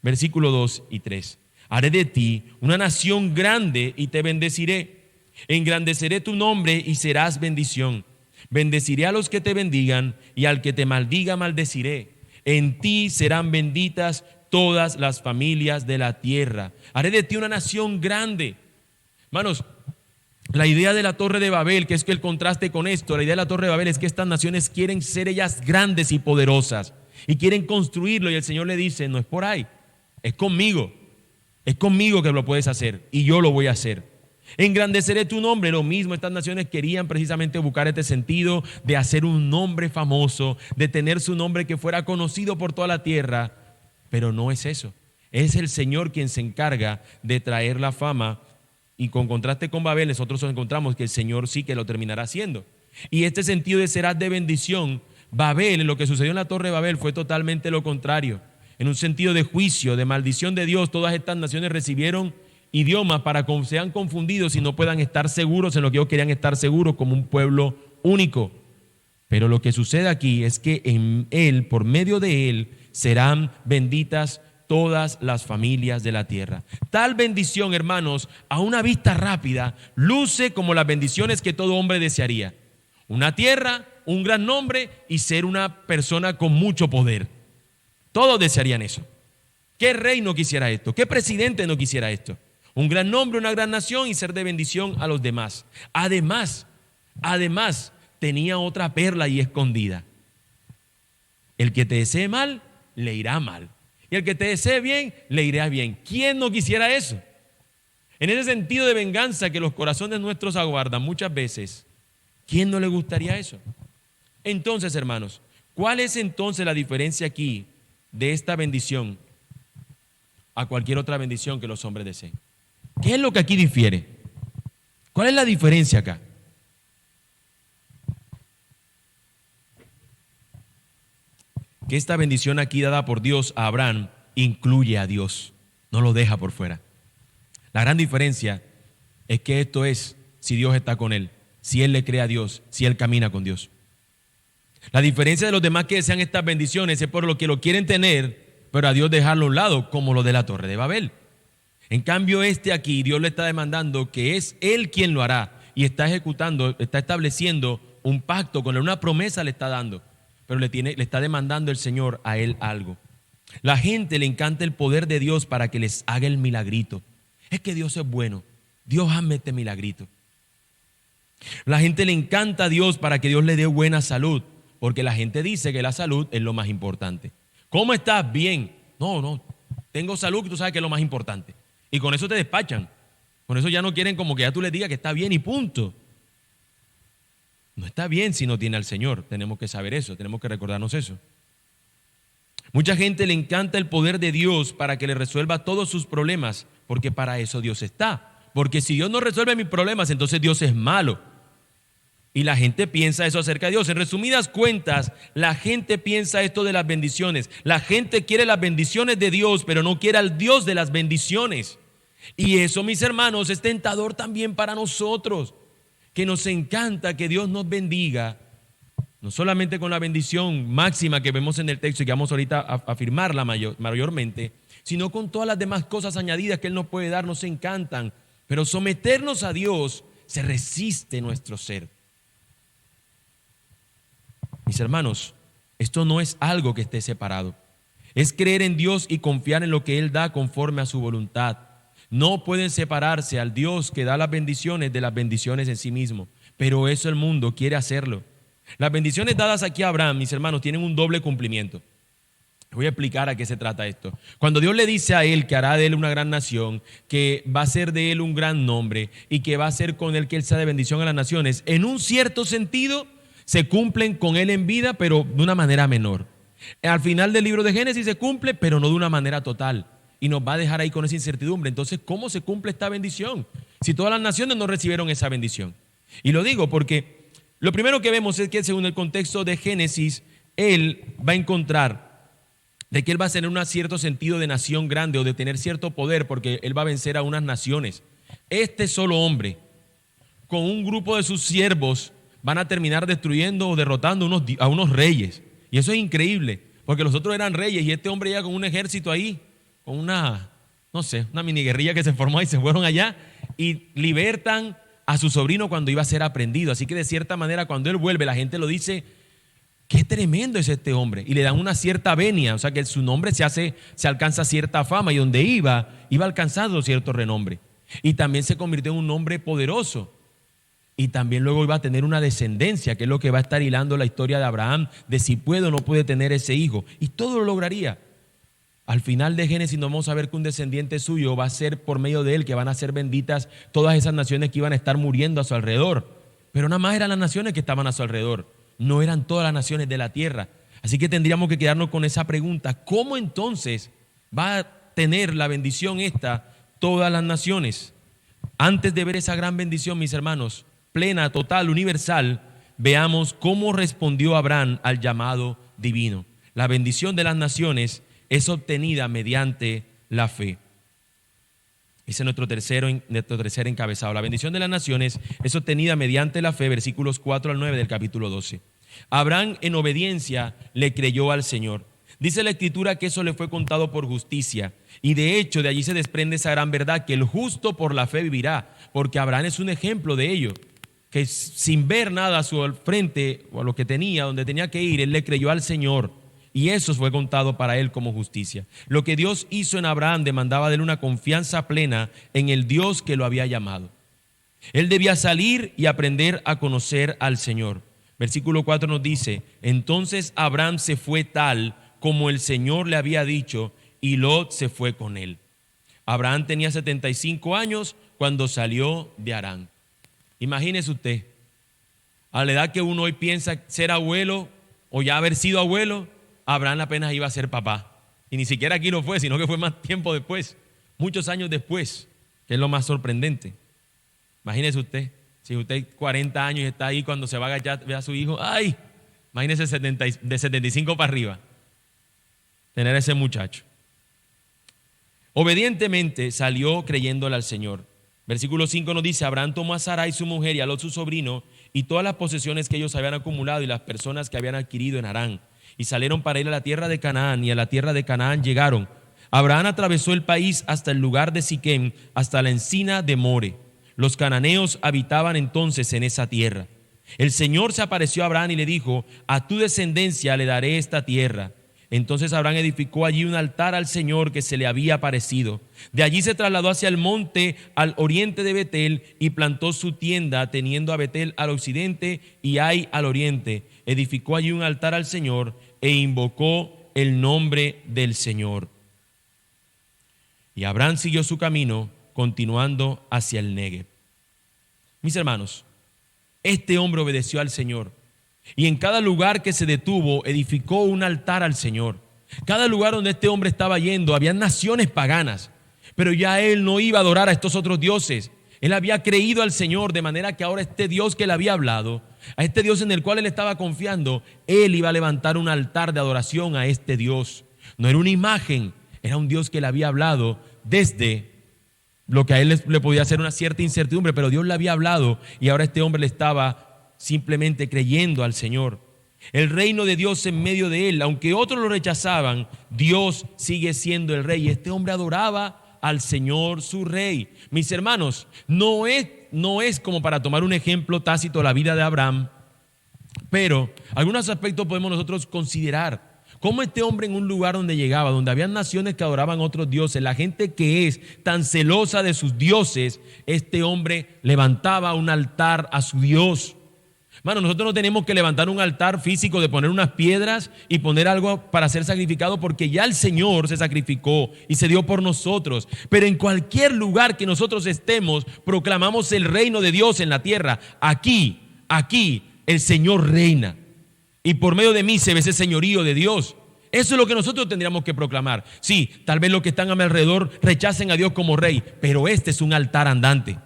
Speaker 1: Versículo 2 y 3. Haré de ti una nación grande y te bendeciré. Engrandeceré tu nombre y serás bendición. Bendeciré a los que te bendigan y al que te maldiga maldeciré. En ti serán benditas todas las familias de la tierra. Haré de ti una nación grande. Hermanos, la idea de la Torre de Babel, que es que el contraste con esto, la idea de la Torre de Babel es que estas naciones quieren ser ellas grandes y poderosas y quieren construirlo, y el Señor le dice, no es por ahí, es conmigo que lo puedes hacer y yo lo voy a hacer. Engrandeceré tu nombre. Lo mismo, estas naciones querían precisamente buscar este sentido de hacer un nombre famoso, de tener su nombre que fuera conocido por toda la tierra, pero no es eso. Es el Señor quien se encarga de traer la fama. Y con contraste con Babel, nosotros encontramos que el Señor sí que lo terminará haciendo. Y este sentido de serás de bendición, Babel, en lo que sucedió en la Torre de Babel, fue totalmente lo contrario. En un sentido de juicio, de maldición de Dios, todas estas naciones recibieron idiomas para que sean confundidos y no puedan estar seguros en lo que ellos querían estar seguros como un pueblo único. Pero lo que sucede aquí es que en Él, por medio de Él, serán benditas todas las familias de la tierra. Tal bendición, hermanos, a una vista rápida, luce como las bendiciones que todo hombre desearía. Una tierra, un gran nombre y ser una persona con mucho poder. Todos desearían eso. ¿Qué rey no quisiera esto? ¿Qué presidente no quisiera esto? Un gran nombre, una gran nación y ser de bendición a los demás. Además, tenía otra perla ahí escondida. El que te desee mal, le irá mal. Y el que te desee bien, le irá bien. ¿Quién no quisiera eso? En ese sentido de venganza que los corazones nuestros aguardan muchas veces, ¿quién no le gustaría eso? Entonces, hermanos, ¿cuál es entonces la diferencia aquí de esta bendición a cualquier otra bendición que los hombres deseen? ¿Qué es lo que aquí difiere? ¿Cuál es la diferencia acá? Que esta bendición aquí dada por Dios a Abraham incluye a Dios, no lo deja por fuera. La gran diferencia es que esto es si Dios está con él, si él le cree a Dios, si él camina con Dios. La diferencia de los demás que desean estas bendiciones es por lo que lo quieren tener, pero a Dios dejarlo a un lado, como lo de la Torre de Babel. En cambio, aquí, Dios le está demandando que es Él quien lo hará y está ejecutando, está estableciendo un pacto con él, una promesa le está dando. Pero le está demandando el Señor a él algo. La gente le encanta el poder de Dios para que les haga el milagrito. Es que Dios es bueno. Dios hazme este milagrito. La gente le encanta a Dios para que Dios le dé buena salud. porque la gente dice que la salud es lo más importante. ¿Cómo estás? Bien. No, tengo salud, que tú sabes que es lo más importante. Y con eso te despachan. Con eso ya no quieren como que ya tú les digas que está bien y punto. No está bien si no tiene al Señor. Tenemos que saber eso, tenemos que recordarnos eso. Mucha gente le encanta el poder de Dios para que le resuelva todos sus problemas, porque para eso Dios está. Porque si Dios no resuelve mis problemas, entonces Dios es malo. Y la gente piensa eso acerca de Dios. En resumidas cuentas, la gente piensa esto de las bendiciones. La gente quiere las bendiciones de Dios, pero no quiere al Dios de las bendiciones. Y eso, mis hermanos, es tentador también para nosotros, que nos encanta que Dios nos bendiga, no solamente con la bendición máxima que vemos en el texto y que vamos ahorita a afirmarla mayormente, sino con todas las demás cosas añadidas que Él nos puede dar, nos encantan. Pero someternos a Dios se resiste nuestro ser. Mis hermanos, esto no es algo que esté separado. Es creer en Dios y confiar en lo que Él da conforme a su voluntad. No pueden separarse al Dios que da las bendiciones de las bendiciones en sí mismo. Pero eso el mundo quiere hacerlo. Las bendiciones dadas aquí a Abraham, mis hermanos, tienen un doble cumplimiento. Voy a explicar a qué se trata esto. Cuando Dios le dice a él que hará de él una gran nación, que va a ser de él un gran nombre y que va a ser con él que él sea de bendición a las naciones, en un cierto sentido se cumplen con él en vida, pero de una manera menor. Al final del libro de Génesis se cumple, pero no de una manera total. Y nos va a dejar ahí con esa incertidumbre. Entonces, ¿cómo se cumple esta bendición? Si todas las naciones no recibieron esa bendición. Y lo digo porque lo primero que vemos es que según el contexto de Génesis, él va a encontrar de que él va a tener un cierto sentido de nación grande o de tener cierto poder porque él va a vencer a unas naciones. Este solo hombre, con un grupo de sus siervos, van a terminar destruyendo o derrotando a unos reyes. Y eso es increíble, porque los otros eran reyes y este hombre ya con un ejército ahí, con una mini guerrilla que se formó y se fueron allá y libertan a su sobrino cuando iba a ser aprendido. Así que de cierta manera cuando él vuelve la gente lo dice, qué tremendo es este hombre, y le dan una cierta venia, o sea que su nombre se alcanza cierta fama y donde iba alcanzando cierto renombre. Y también se convirtió en un hombre poderoso. Y también luego iba a tener una descendencia, que es lo que va a estar hilando la historia de Abraham, de si puede o no puede tener ese hijo. Y todo lo lograría. Al final de Génesis nos vamos a ver que un descendiente suyo va a ser por medio de él, que van a ser benditas todas esas naciones que iban a estar muriendo a su alrededor. Pero nada más eran las naciones que estaban a su alrededor, no eran todas las naciones de la tierra. Así que tendríamos que quedarnos con esa pregunta, ¿cómo entonces va a tener la bendición esta todas las naciones? Antes de ver esa gran bendición, mis hermanos, plena, total, universal, veamos cómo respondió Abraham al llamado divino. La bendición de las naciones es obtenida mediante la fe. Ese es nuestro tercer encabezado. La bendición de las naciones es obtenida mediante la fe, versículos 4 al 9 del capítulo 12. Abraham en obediencia le creyó al Señor. Dice la Escritura que eso le fue contado por justicia. Y de hecho de allí se desprende esa gran verdad, que el justo por la fe vivirá. Porque Abraham es un ejemplo de ello, que sin ver nada a su frente o a lo que tenía, donde tenía que ir, él le creyó al Señor. Y eso fue contado para él como justicia. Lo que Dios hizo en Abraham demandaba de él una confianza plena en el Dios que lo había llamado. Él debía salir y aprender a conocer al Señor. Versículo 4 nos dice, entonces Abraham se fue tal como el Señor le había dicho, y Lot se fue con él. Abraham tenía 75 años cuando salió de Harán. Imagínese usted, a la edad que uno hoy piensa ser abuelo o ya haber sido abuelo, Abraham apenas iba a ser papá. Y ni siquiera aquí lo fue, sino que fue más tiempo después, muchos años después, que es lo más sorprendente. Imagínese usted, si usted 40 años y está ahí cuando se va a agachar, ve a su hijo, ¡ay! Imagínese de 75 para arriba, tener a ese muchacho. Obedientemente salió creyéndole al Señor. Versículo 5 nos dice, Abraham tomó a Sarai su mujer y a Lot su sobrino y todas las posesiones que ellos habían acumulado y las personas que habían adquirido en Harán. Y salieron para ir a la tierra de Canaán, y a la tierra de Canaán llegaron. Abraham atravesó el país hasta el lugar de Siquem, hasta la encina de More. Los cananeos habitaban entonces en esa tierra. El Señor se apareció a Abraham y le dijo, a tu descendencia le daré esta tierra. Entonces Abraham edificó allí un altar al Señor que se le había aparecido. De allí se trasladó hacia el monte al oriente de Betel y plantó su tienda, teniendo a Betel al occidente y Ai al oriente. Edificó allí un altar al Señor e invocó el nombre del Señor. Y Abraham siguió su camino, continuando hacia el Negev. Mis hermanos, este hombre obedeció al Señor. Y en cada lugar que se detuvo, edificó un altar al Señor. Cada lugar donde este hombre estaba yendo, había naciones paganas, pero ya él no iba a adorar a estos otros dioses. Él había creído al Señor, de manera que ahora este Dios que le había hablado, a este Dios en el cual él estaba confiando, él iba a levantar un altar de adoración a este Dios. No era una imagen, era un Dios que le había hablado desde lo que a él le podía hacer una cierta incertidumbre, pero Dios le había hablado y ahora este hombre le estaba simplemente creyendo al Señor. El reino de Dios en medio de él, aunque otros lo rechazaban, Dios sigue siendo el rey. Este hombre adoraba al Señor su rey. Mis hermanos, no es como para tomar un ejemplo tácito la vida de Abraham, pero algunos aspectos podemos nosotros considerar. Cómo este hombre en un lugar donde llegaba, donde había naciones que adoraban a otros dioses, la gente que es tan celosa de sus dioses, este hombre levantaba un altar a su Dios. Hermano, nosotros no tenemos que levantar un altar físico de poner unas piedras y poner algo para ser sacrificado, porque ya el Señor se sacrificó y se dio por nosotros. Pero en cualquier lugar que nosotros estemos, proclamamos el reino de Dios en la tierra. Aquí el Señor reina. Y por medio de mí se ve ese señorío de Dios. Eso es lo que nosotros tendríamos que proclamar. Sí, tal vez los que están a mi alrededor rechacen a Dios como rey, pero este es un altar andante.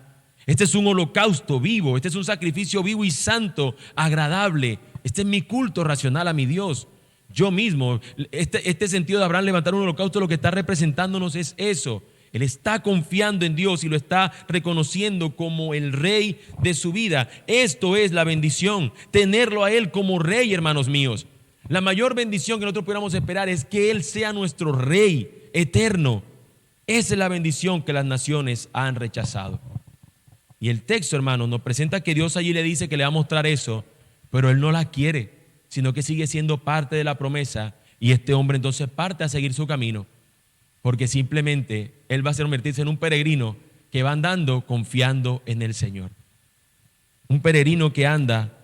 Speaker 1: Este es un holocausto vivo, este es un sacrificio vivo y santo, agradable. Este es mi culto racional a mi Dios. Yo mismo, este sentido de Abraham levantar un holocausto, lo que está representándonos es eso. Él está confiando en Dios y lo está reconociendo como el rey de su vida. Esto es la bendición, tenerlo a Él como rey, hermanos míos. La mayor bendición que nosotros pudiéramos esperar es que Él sea nuestro rey eterno. Esa es la bendición que las naciones han rechazado. Y el texto, hermanos, nos presenta que Dios allí le dice que le va a mostrar eso, pero Él no la quiere, sino que sigue siendo parte de la promesa. Y este hombre entonces parte a seguir su camino, porque simplemente él va a convertirse en un peregrino que va andando confiando en el Señor. Un peregrino que anda,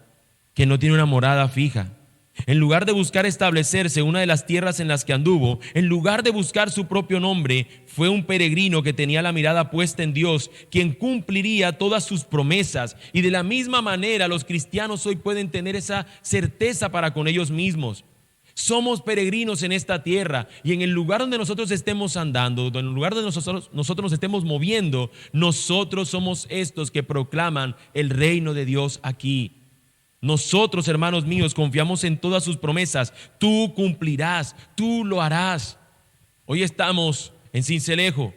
Speaker 1: que no tiene una morada fija. En lugar de buscar establecerse en una de las tierras en las que anduvo, en lugar de buscar su propio nombre, fue un peregrino que tenía la mirada puesta en Dios, quien cumpliría todas sus promesas. Y de la misma manera los cristianos hoy pueden tener esa certeza para con ellos mismos. Somos peregrinos en esta tierra, y en el lugar donde nosotros estemos andando, en el lugar donde nosotros nos estemos moviendo, nosotros somos estos que proclaman el reino de Dios aquí. Nosotros, hermanos míos, confiamos en todas sus promesas. Tú cumplirás, tú lo harás. Hoy estamos en Sincelejo,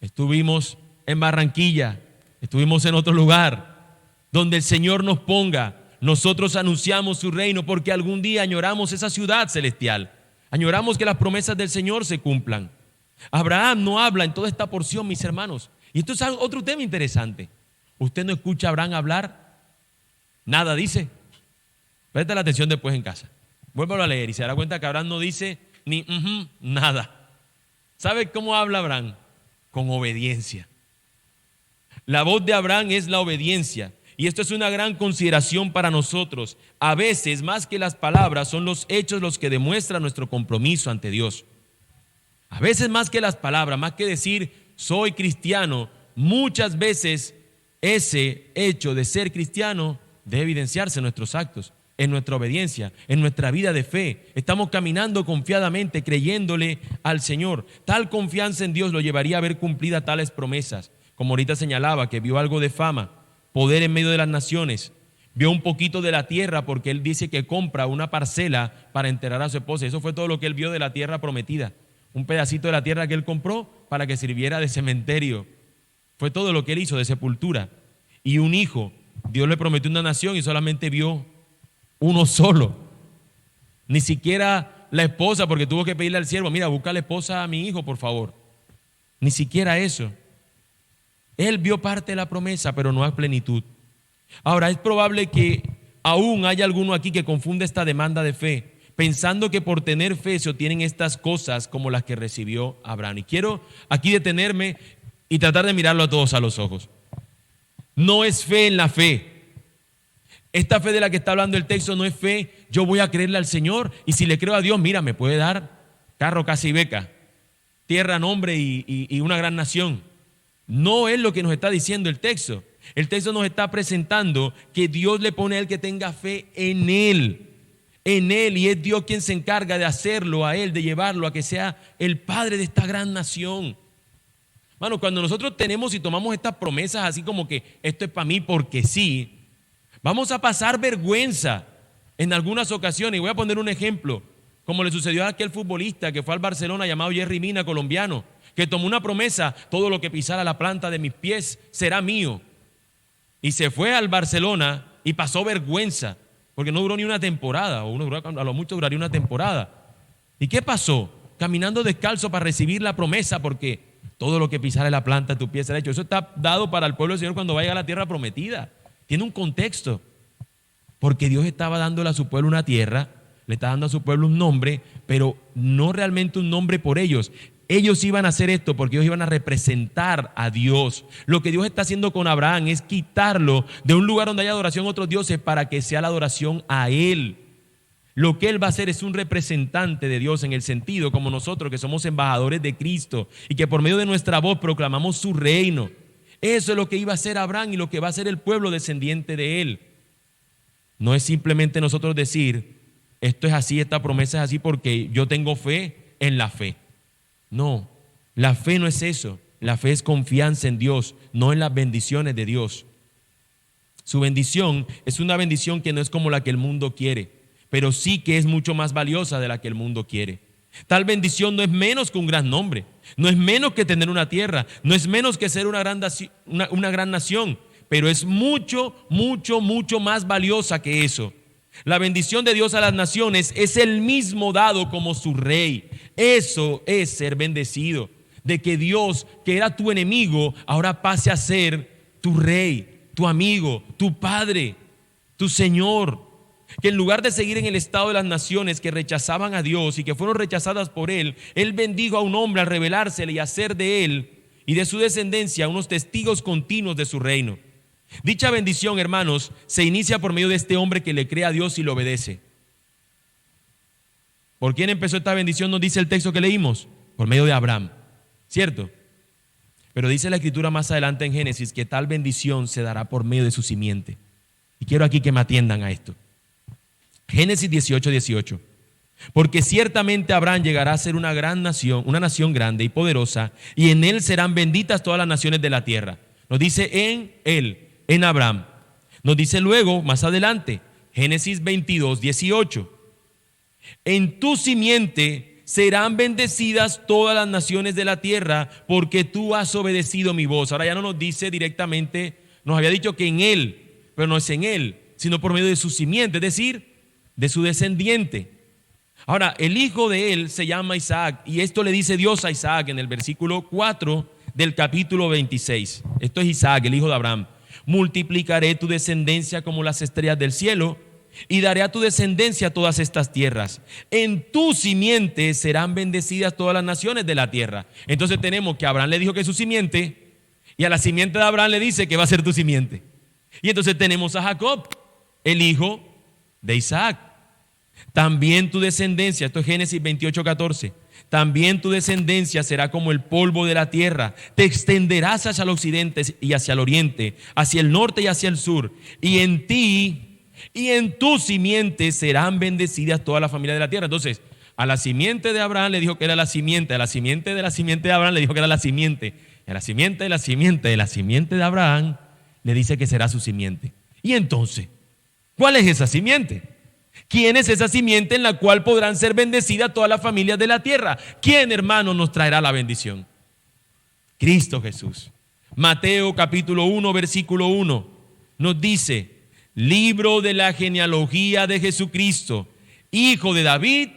Speaker 1: estuvimos en Barranquilla, estuvimos en otro lugar. Donde el Señor nos ponga, nosotros anunciamos su reino, porque algún día añoramos esa ciudad celestial. Añoramos que las promesas del Señor se cumplan. Abraham no habla en toda esta porción, mis hermanos. Y esto es otro tema interesante. Usted no escucha a Abraham hablar. Nada dice. Presta la atención después en casa. Vuélvalo a leer y se dará cuenta que Abraham no dice ni nada. ¿Sabe cómo habla Abraham? Con obediencia. La voz de Abraham es la obediencia. Y esto es una gran consideración para nosotros. A veces, más que las palabras, son los hechos los que demuestran nuestro compromiso ante Dios. A veces, más que las palabras, más que decir soy cristiano, muchas veces ese hecho de ser cristiano debe evidenciarse en nuestros actos, en nuestra obediencia, en nuestra vida de fe. Estamos caminando confiadamente, creyéndole al Señor. Tal confianza en Dios lo llevaría a ver cumplidas tales promesas. Como ahorita señalaba, que vio algo de fama, poder en medio de las naciones. Vio un poquito de la tierra, porque él dice que compra una parcela para enterrar a su esposa. Eso fue todo lo que él vio de la tierra prometida. Un pedacito de la tierra que él compró para que sirviera de cementerio. Fue todo lo que él hizo, de sepultura. Y un hijo. Dios le prometió una nación y solamente vio uno solo. Ni siquiera la esposa, porque tuvo que pedirle al siervo, mira, busca la esposa a mi hijo, por favor. Ni siquiera eso. Él vio parte de la promesa, pero no a plenitud. Ahora, es probable que aún haya alguno aquí que confunde esta demanda de fe. pensando que por tener fe se obtienen estas cosas como las que recibió Abraham. Y quiero aquí detenerme y tratar de mirarlo a todos a los ojos. No es fe en la fe. Esta fe de la que está hablando el texto no es fe, yo voy a creerle al Señor y si le creo a Dios, mira, me puede dar carro, casa y beca, tierra, nombre y una gran nación. No es lo que nos está diciendo el texto. El texto nos está presentando que Dios le pone a él que tenga fe en él, y es Dios quien se encarga de hacerlo a él, de llevarlo a que sea el padre de esta gran nación. Mano, cuando nosotros tenemos y tomamos estas promesas así como que esto es para mí porque sí, vamos a pasar vergüenza en algunas ocasiones. Y voy a poner un ejemplo, como le sucedió a aquel futbolista que fue al Barcelona llamado Yerry Mina, colombiano, que tomó una promesa: todo lo que pisara la planta de mis pies será mío. Y se fue al Barcelona y pasó vergüenza, porque no duró ni una temporada, o a lo mucho duraría una temporada. ¿Y qué pasó? Caminando descalzo para recibir la promesa, porque todo lo que pisara la planta de tu pie será hecho. Eso está dado para el pueblo del Señor cuando vaya a la tierra prometida. Tiene un contexto, porque Dios estaba dándole a su pueblo una tierra, le está dando a su pueblo un nombre, pero no realmente un nombre por ellos. Ellos iban a hacer esto porque ellos iban a representar a Dios. Lo que Dios está haciendo con Abraham es quitarlo de un lugar donde hay adoración a otros dioses para que sea la adoración a Él. Lo que Él va a hacer es un representante de Dios, en el sentido como nosotros que somos embajadores de Cristo y que por medio de nuestra voz proclamamos su reino. Eso es lo que iba a hacer Abraham y lo que va a hacer el pueblo descendiente de él. No es simplemente nosotros decir, esto es así, esta promesa es así porque yo tengo fe en la fe. No, la fe no es eso. La fe es confianza en Dios, no en las bendiciones de Dios. Su bendición es una bendición que no es como la que el mundo quiere, pero sí que es mucho más valiosa de la que el mundo quiere. Tal bendición no es menos que un gran nombre, no es menos que tener una tierra, no es menos que ser una gran nación, pero es mucho, mucho, mucho más valiosa que eso. La bendición de Dios a las naciones es el mismo dado como su rey. Eso es ser bendecido, de que Dios, que era tu enemigo, ahora pase a ser tu rey, tu amigo, tu padre, tu Señor. Que en lugar de seguir en el estado de las naciones que rechazaban a Dios y que fueron rechazadas por Él, Él bendijo a un hombre al revelársele y hacer de él y de su descendencia unos testigos continuos de su reino. Dicha bendición, hermanos, se inicia por medio de este hombre que le cree a Dios y lo obedece. ¿Por quién empezó esta bendición? Nos dice el texto que leímos, por medio de Abraham, ¿cierto? Pero dice la Escritura más adelante en Génesis que tal bendición se dará por medio de su simiente. Y quiero aquí que me atiendan a esto. Génesis 18:18. Porque ciertamente Abraham llegará a ser una gran nación, una nación grande y poderosa, y en él serán benditas todas las naciones de la tierra. Nos dice en él, en Abraham. Nos dice luego, más adelante, Génesis 22:18. En tu simiente serán bendecidas todas las naciones de la tierra, porque tú has obedecido mi voz. Ahora ya no nos dice directamente, nos había dicho que en él, pero no es en él, sino por medio de su simiente, es decir, de su descendiente. Ahora, el hijo de él se llama Isaac, y esto le dice Dios a Isaac en el versículo 4 del capítulo 26. Esto es Isaac, el hijo de Abraham. Multiplicaré tu descendencia como las estrellas del cielo, y daré a tu descendencia todas estas tierras. En tu simiente serán bendecidas todas las naciones de la tierra. Entonces tenemos que Abraham le dijo que es su simiente, y a la simiente de Abraham le dice que va a ser tu simiente. Y entonces tenemos a Jacob, el hijo de Isaac. También tu descendencia, esto es Génesis 28:14. También tu descendencia será como el polvo de la tierra. Te extenderás hacia el occidente y hacia el oriente, hacia el norte y hacia el sur. Y en ti y en tu simiente serán bendecidas todas las familias de la tierra. Entonces, a la simiente de Abraham le dijo que era la simiente, a la simiente de la simiente de Abraham le dijo que era la simiente, a la simiente de la simiente de la simiente de Abraham le dice que será su simiente. Y entonces, ¿cuál es esa simiente? ¿Quién es esa simiente en la cual podrán ser bendecidas todas las familias de la tierra? ¿Quién, hermano, nos traerá la bendición? Cristo Jesús. Mateo capítulo 1, versículo 1 nos dice: libro de la genealogía de Jesucristo, hijo de David,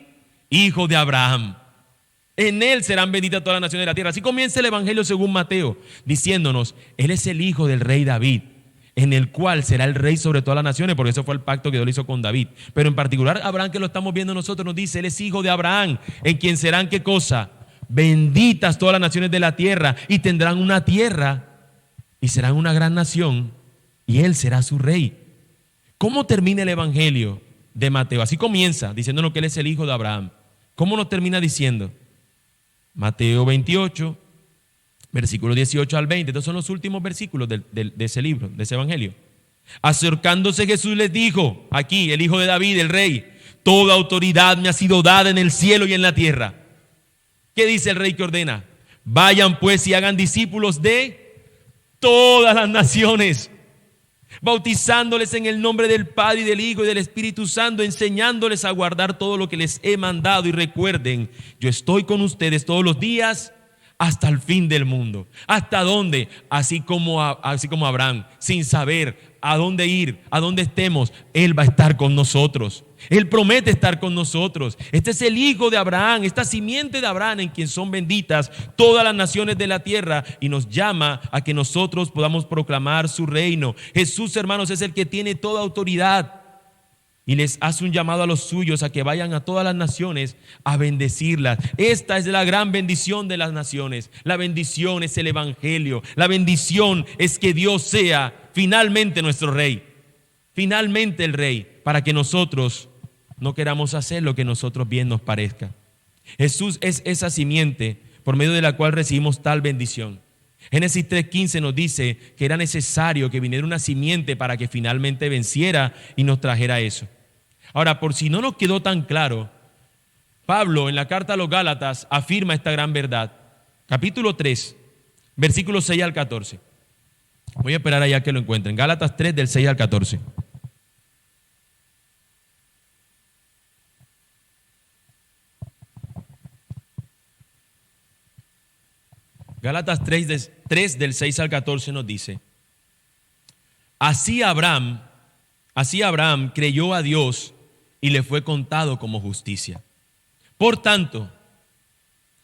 Speaker 1: hijo de Abraham. En él serán benditas todas las naciones de la tierra. Así comienza el evangelio según Mateo, diciéndonos: él es el hijo del rey David, en el cual será el rey sobre todas las naciones, porque eso fue el pacto que Dios le hizo con David. Pero en particular Abraham, que lo estamos viendo nosotros, nos dice, él es hijo de Abraham, en quien serán, ¿qué cosa? Benditas todas las naciones de la tierra, y tendrán una tierra, y serán una gran nación, y él será su rey. ¿Cómo termina el evangelio de Mateo? Así comienza, diciéndonos que él es el hijo de Abraham. ¿Cómo nos termina diciendo? Mateo 28, versículos 18 al 20. Estos son los últimos versículos de ese libro, de ese evangelio. Acercándose Jesús les dijo, aquí el hijo de David, el rey, toda autoridad me ha sido dada en el cielo y en la tierra. ¿Qué dice el rey que ordena? Vayan pues y hagan discípulos de todas las naciones, bautizándoles en el nombre del Padre y del Hijo y del Espíritu Santo, enseñándoles a guardar todo lo que les he mandado. Y recuerden, yo estoy con ustedes todos los días hasta el fin del mundo. ¿Hasta dónde? Así como Abraham, sin saber a dónde ir, a dónde estemos, Él va a estar con nosotros. Él promete estar con nosotros. Este es el hijo de Abraham, esta simiente de Abraham, en quien son benditas todas las naciones de la tierra, y nos llama a que nosotros podamos proclamar su reino. Jesús, hermanos, es el que tiene toda autoridad, y les hace un llamado a los suyos a que vayan a todas las naciones a bendecirlas. Esta es la gran bendición de las naciones. La bendición es el evangelio. La bendición es que Dios sea finalmente nuestro rey, finalmente el rey, para que nosotros no queramos hacer lo que nosotros bien nos parezca. Jesús es esa simiente por medio de la cual recibimos tal bendición. Génesis 3:15 nos dice que era necesario que viniera una simiente para que finalmente venciera y nos trajera eso. Ahora, por si no nos quedó tan claro, Pablo en la carta a los Gálatas afirma esta gran verdad. Capítulo 3, versículos 6 al 14. Voy a esperar allá que lo encuentren. Gálatas 3, del 6 al 14. Gálatas 3 del 6 al 14 nos dice: Así Abraham creyó a Dios y le fue contado como justicia. Por tanto,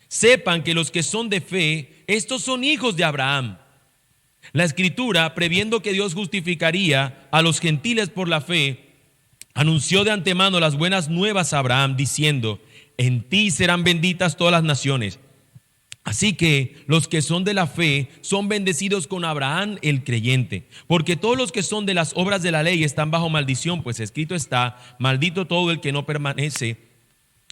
Speaker 1: sepan que los que son de fe, estos son hijos de Abraham. La Escritura, previendo que Dios justificaría a los gentiles por la fe, anunció de antemano las buenas nuevas a Abraham, diciendo: en ti serán benditas todas las naciones. Así que los que son de la fe son bendecidos con Abraham el creyente, porque todos los que son de las obras de la ley están bajo maldición, pues escrito está: maldito todo el que no permanece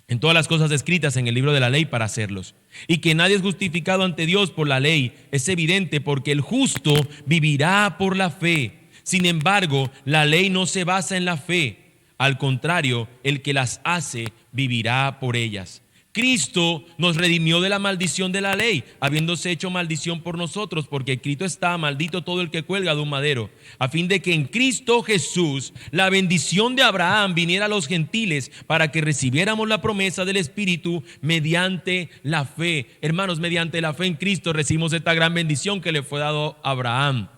Speaker 1: en todas las cosas escritas en el libro de la ley para hacerlos. Y que nadie es justificado ante Dios por la ley es evidente, porque el justo vivirá por la fe. Sin embargo, la ley no se basa en la fe. Al contrario, el que las hace vivirá por ellas. Cristo nos redimió de la maldición de la ley, habiéndose hecho maldición por nosotros, porque escrito está: maldito todo el que cuelga de un madero, a fin de que en Cristo Jesús la bendición de Abraham viniera a los gentiles, para que recibiéramos la promesa del Espíritu mediante la fe. Hermanos, mediante la fe en Cristo recibimos esta gran bendición que le fue dado a Abraham.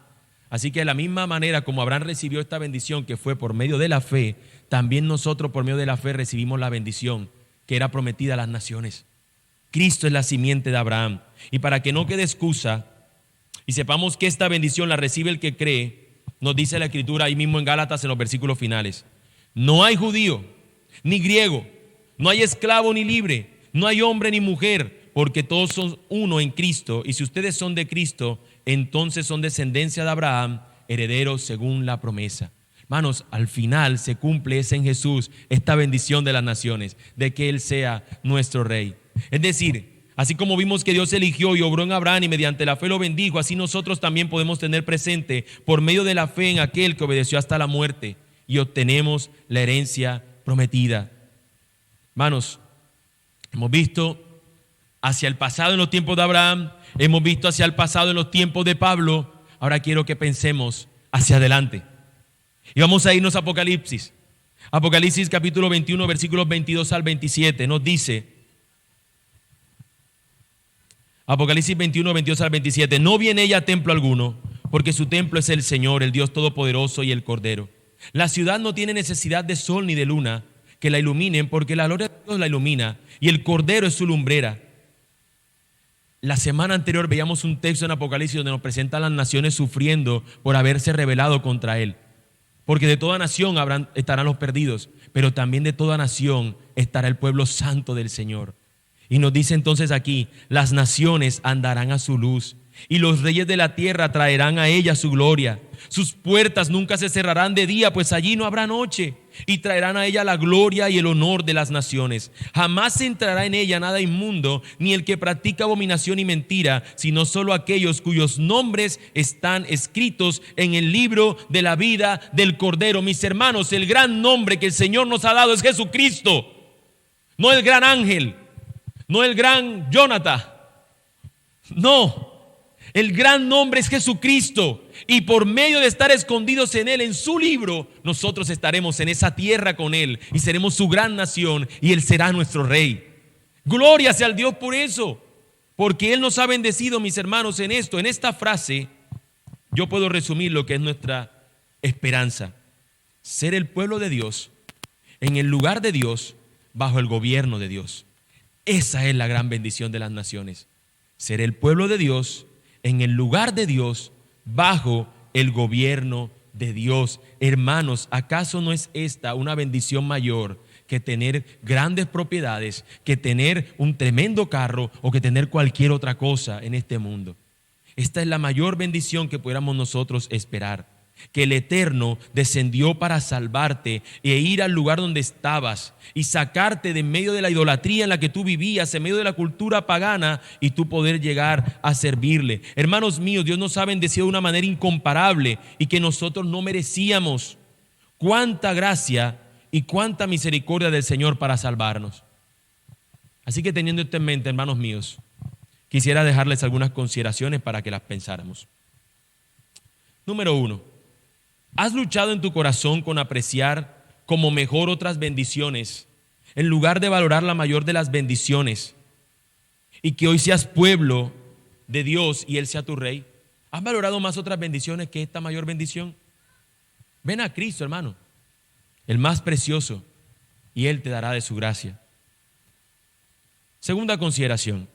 Speaker 1: Así que de la misma manera como Abraham recibió esta bendición que fue por medio de la fe, también nosotros por medio de la fe recibimos la bendición que era prometida a las naciones. Cristo es la simiente de Abraham. Y para que no quede excusa y sepamos que esta bendición la recibe el que cree, nos dice la Escritura ahí mismo en Gálatas, en los versículos finales: no hay judío ni griego, no hay esclavo ni libre, no hay hombre ni mujer, porque todos son uno en Cristo. Y si ustedes son de Cristo, entonces son descendencia de Abraham, herederos según la promesa. Hermanos, al final se cumple en Jesús esta bendición de las naciones, de que Él sea nuestro rey. Es decir, así como vimos que Dios eligió y obró en Abraham y mediante la fe lo bendijo, así nosotros también podemos tener presente por medio de la fe en aquel que obedeció hasta la muerte, y obtenemos la herencia prometida. Hermanos, hemos visto hacia el pasado en los tiempos de Abraham, hemos visto hacia el pasado en los tiempos de Pablo. Ahora quiero que pensemos hacia adelante. Y vamos a irnos a Apocalipsis. Apocalipsis capítulo 21, versículos 22 al 27 nos dice: Apocalipsis 21, 22 al 27: no viene ella a templo alguno, porque su templo es el Señor, el Dios Todopoderoso, y el Cordero. La ciudad no tiene necesidad de sol ni de luna que la iluminen, porque la gloria de Dios la ilumina, y el Cordero es su lumbrera. La semana anterior veíamos un texto en Apocalipsis donde nos presenta a las naciones sufriendo por haberse rebelado contra Él. Porque de toda nación estarán los perdidos, pero también de toda nación estará el pueblo santo del Señor. Y nos dice entonces aquí, las naciones andarán a su luz y los reyes de la tierra traerán a ella su gloria. Sus puertas nunca se cerrarán de día, pues allí no habrá noche. Y traerán a ella la gloria y el honor de las naciones. Jamás entrará en ella nada inmundo, ni el que practica abominación y mentira, sino solo aquellos cuyos nombres están escritos en el libro de la vida del Cordero. Mis hermanos, el gran nombre que el Señor nos ha dado es Jesucristo. No el gran ángel, no el gran Jonathan. No. El gran nombre es Jesucristo, y por medio de estar escondidos en Él, en su libro, nosotros estaremos en esa tierra con Él y seremos su gran nación y Él será nuestro Rey. Gloria sea al Dios por eso, porque Él nos ha bendecido, mis hermanos, en esto. En esta frase yo puedo resumir lo que es nuestra esperanza: ser el pueblo de Dios, en el lugar de Dios, bajo el gobierno de Dios. Esa es la gran bendición de las naciones: ser el pueblo de Dios, en el lugar de Dios, bajo el gobierno de Dios. Hermanos, ¿acaso no es esta una bendición mayor que tener grandes propiedades, que tener un tremendo carro o que tener cualquier otra cosa en este mundo? Esta es la mayor bendición que pudiéramos nosotros esperar. Que el Eterno descendió para salvarte e ir al lugar donde estabas y sacarte de en medio de la idolatría en la que tú vivías, en medio de la cultura pagana, y tú poder llegar a servirle. Hermanos míos, Dios nos ha bendecido de una manera incomparable y que nosotros no merecíamos. Cuánta gracia y cuánta misericordia del Señor para salvarnos. Así que, teniendo esto en mente, hermanos míos, quisiera dejarles algunas consideraciones para que las pensáramos. Número 1. ¿Has luchado en tu corazón con apreciar como mejor otras bendiciones en lugar de valorar la mayor de las bendiciones, y que hoy seas pueblo de Dios y Él sea tu Rey? ¿Has valorado más otras bendiciones que esta mayor bendición? Ven a Cristo, hermano, el más precioso, y Él te dará de su gracia. Segunda consideración: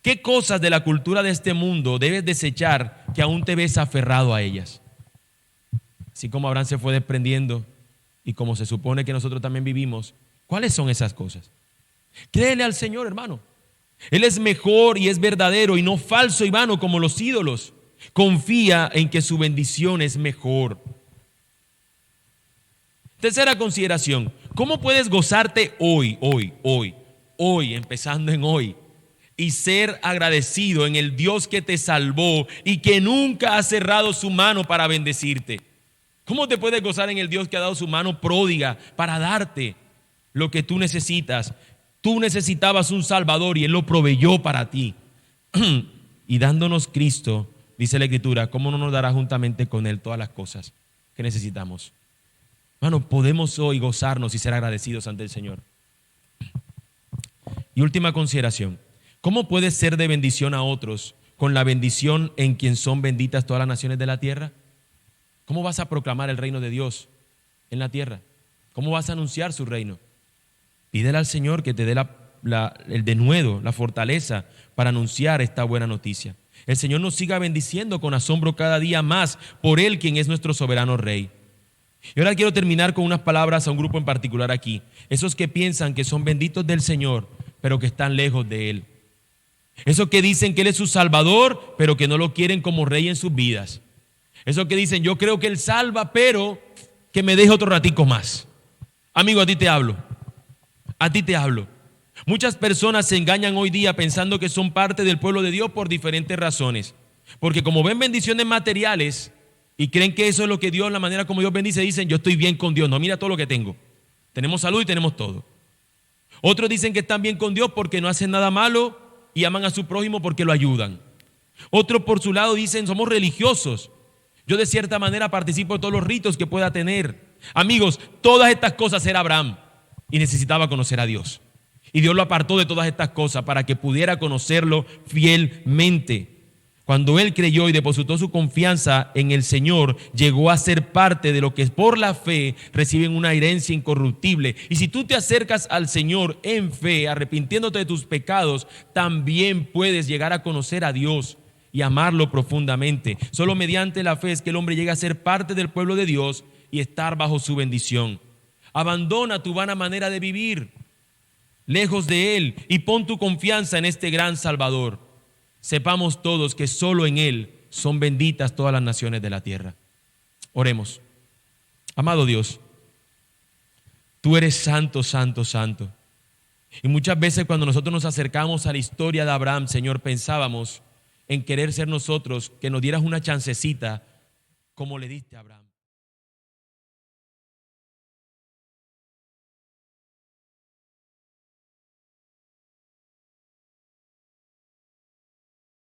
Speaker 1: ¿qué cosas de la cultura de este mundo debes desechar que aún te ves aferrado a ellas? Así como Abraham se fue desprendiendo y como se supone que nosotros también vivimos, ¿cuáles son esas cosas? Créele al Señor, hermano. Él es mejor y es verdadero y no falso y vano como los ídolos. Confía en que su bendición es mejor. Tercera consideración: ¿cómo puedes gozarte hoy, empezando en hoy, y ser agradecido en el Dios que te salvó y que nunca ha cerrado su mano para bendecirte? ¿Cómo te puedes gozar en el Dios que ha dado su mano pródiga para darte lo que tú necesitas? Tú necesitabas un Salvador y Él lo proveyó para ti. Y dándonos Cristo, dice la Escritura, ¿cómo no nos dará juntamente con Él todas las cosas que necesitamos? Hermano, podemos hoy gozarnos y ser agradecidos ante el Señor. Y última consideración: ¿cómo puedes ser de bendición a otros con la bendición en quien son benditas todas las naciones de la tierra? ¿Cómo vas a proclamar el reino de Dios en la tierra? ¿Cómo vas a anunciar su reino? Pídele al Señor que te dé el denuedo, la fortaleza para anunciar esta buena noticia. El Señor nos siga bendiciendo con asombro cada día más por Él, quien es nuestro soberano Rey. Y ahora quiero terminar con unas palabras a un grupo en particular aquí. Esos que piensan que son benditos del Señor, pero que están lejos de Él. Esos que dicen que Él es su Salvador, pero que no lo quieren como Rey en sus vidas. Esos que dicen: yo creo que Él salva, pero que me deje otro ratico más. Amigo, a ti te hablo. A ti te hablo. Muchas personas se engañan hoy día pensando que son parte del pueblo de Dios por diferentes razones. Porque como ven bendiciones materiales y creen que eso es lo que Dios, la manera como Dios bendice, dicen: yo estoy bien con Dios. No, mira todo lo que tengo. Tenemos salud y tenemos todo. Otros dicen que están bien con Dios porque no hacen nada malo y aman a su prójimo porque lo ayudan. Otros por su lado dicen: somos religiosos. Yo de cierta manera participo de todos los ritos que pueda tener. Amigos, todas estas cosas era Abraham y necesitaba conocer a Dios. Y Dios lo apartó de todas estas cosas para que pudiera conocerlo fielmente. Cuando él creyó y depositó su confianza en el Señor, llegó a ser parte de lo que por la fe reciben una herencia incorruptible. Y si tú te acercas al Señor en fe, arrepintiéndote de tus pecados, también puedes llegar a conocer a Dios y amarlo profundamente. Solo mediante la fe es que el hombre llega a ser parte del pueblo de Dios y estar bajo su bendición. Abandona tu vana manera de vivir, lejos de Él, y pon tu confianza en este gran Salvador. Sepamos todos que solo en Él son benditas todas las naciones de la tierra. Oremos. Amado Dios, tú eres santo, santo, santo. Y muchas veces cuando nosotros nos acercamos a la historia de Abraham, Señor, pensábamos en querer ser nosotros, que nos dieras una chancecita como le diste a Abraham.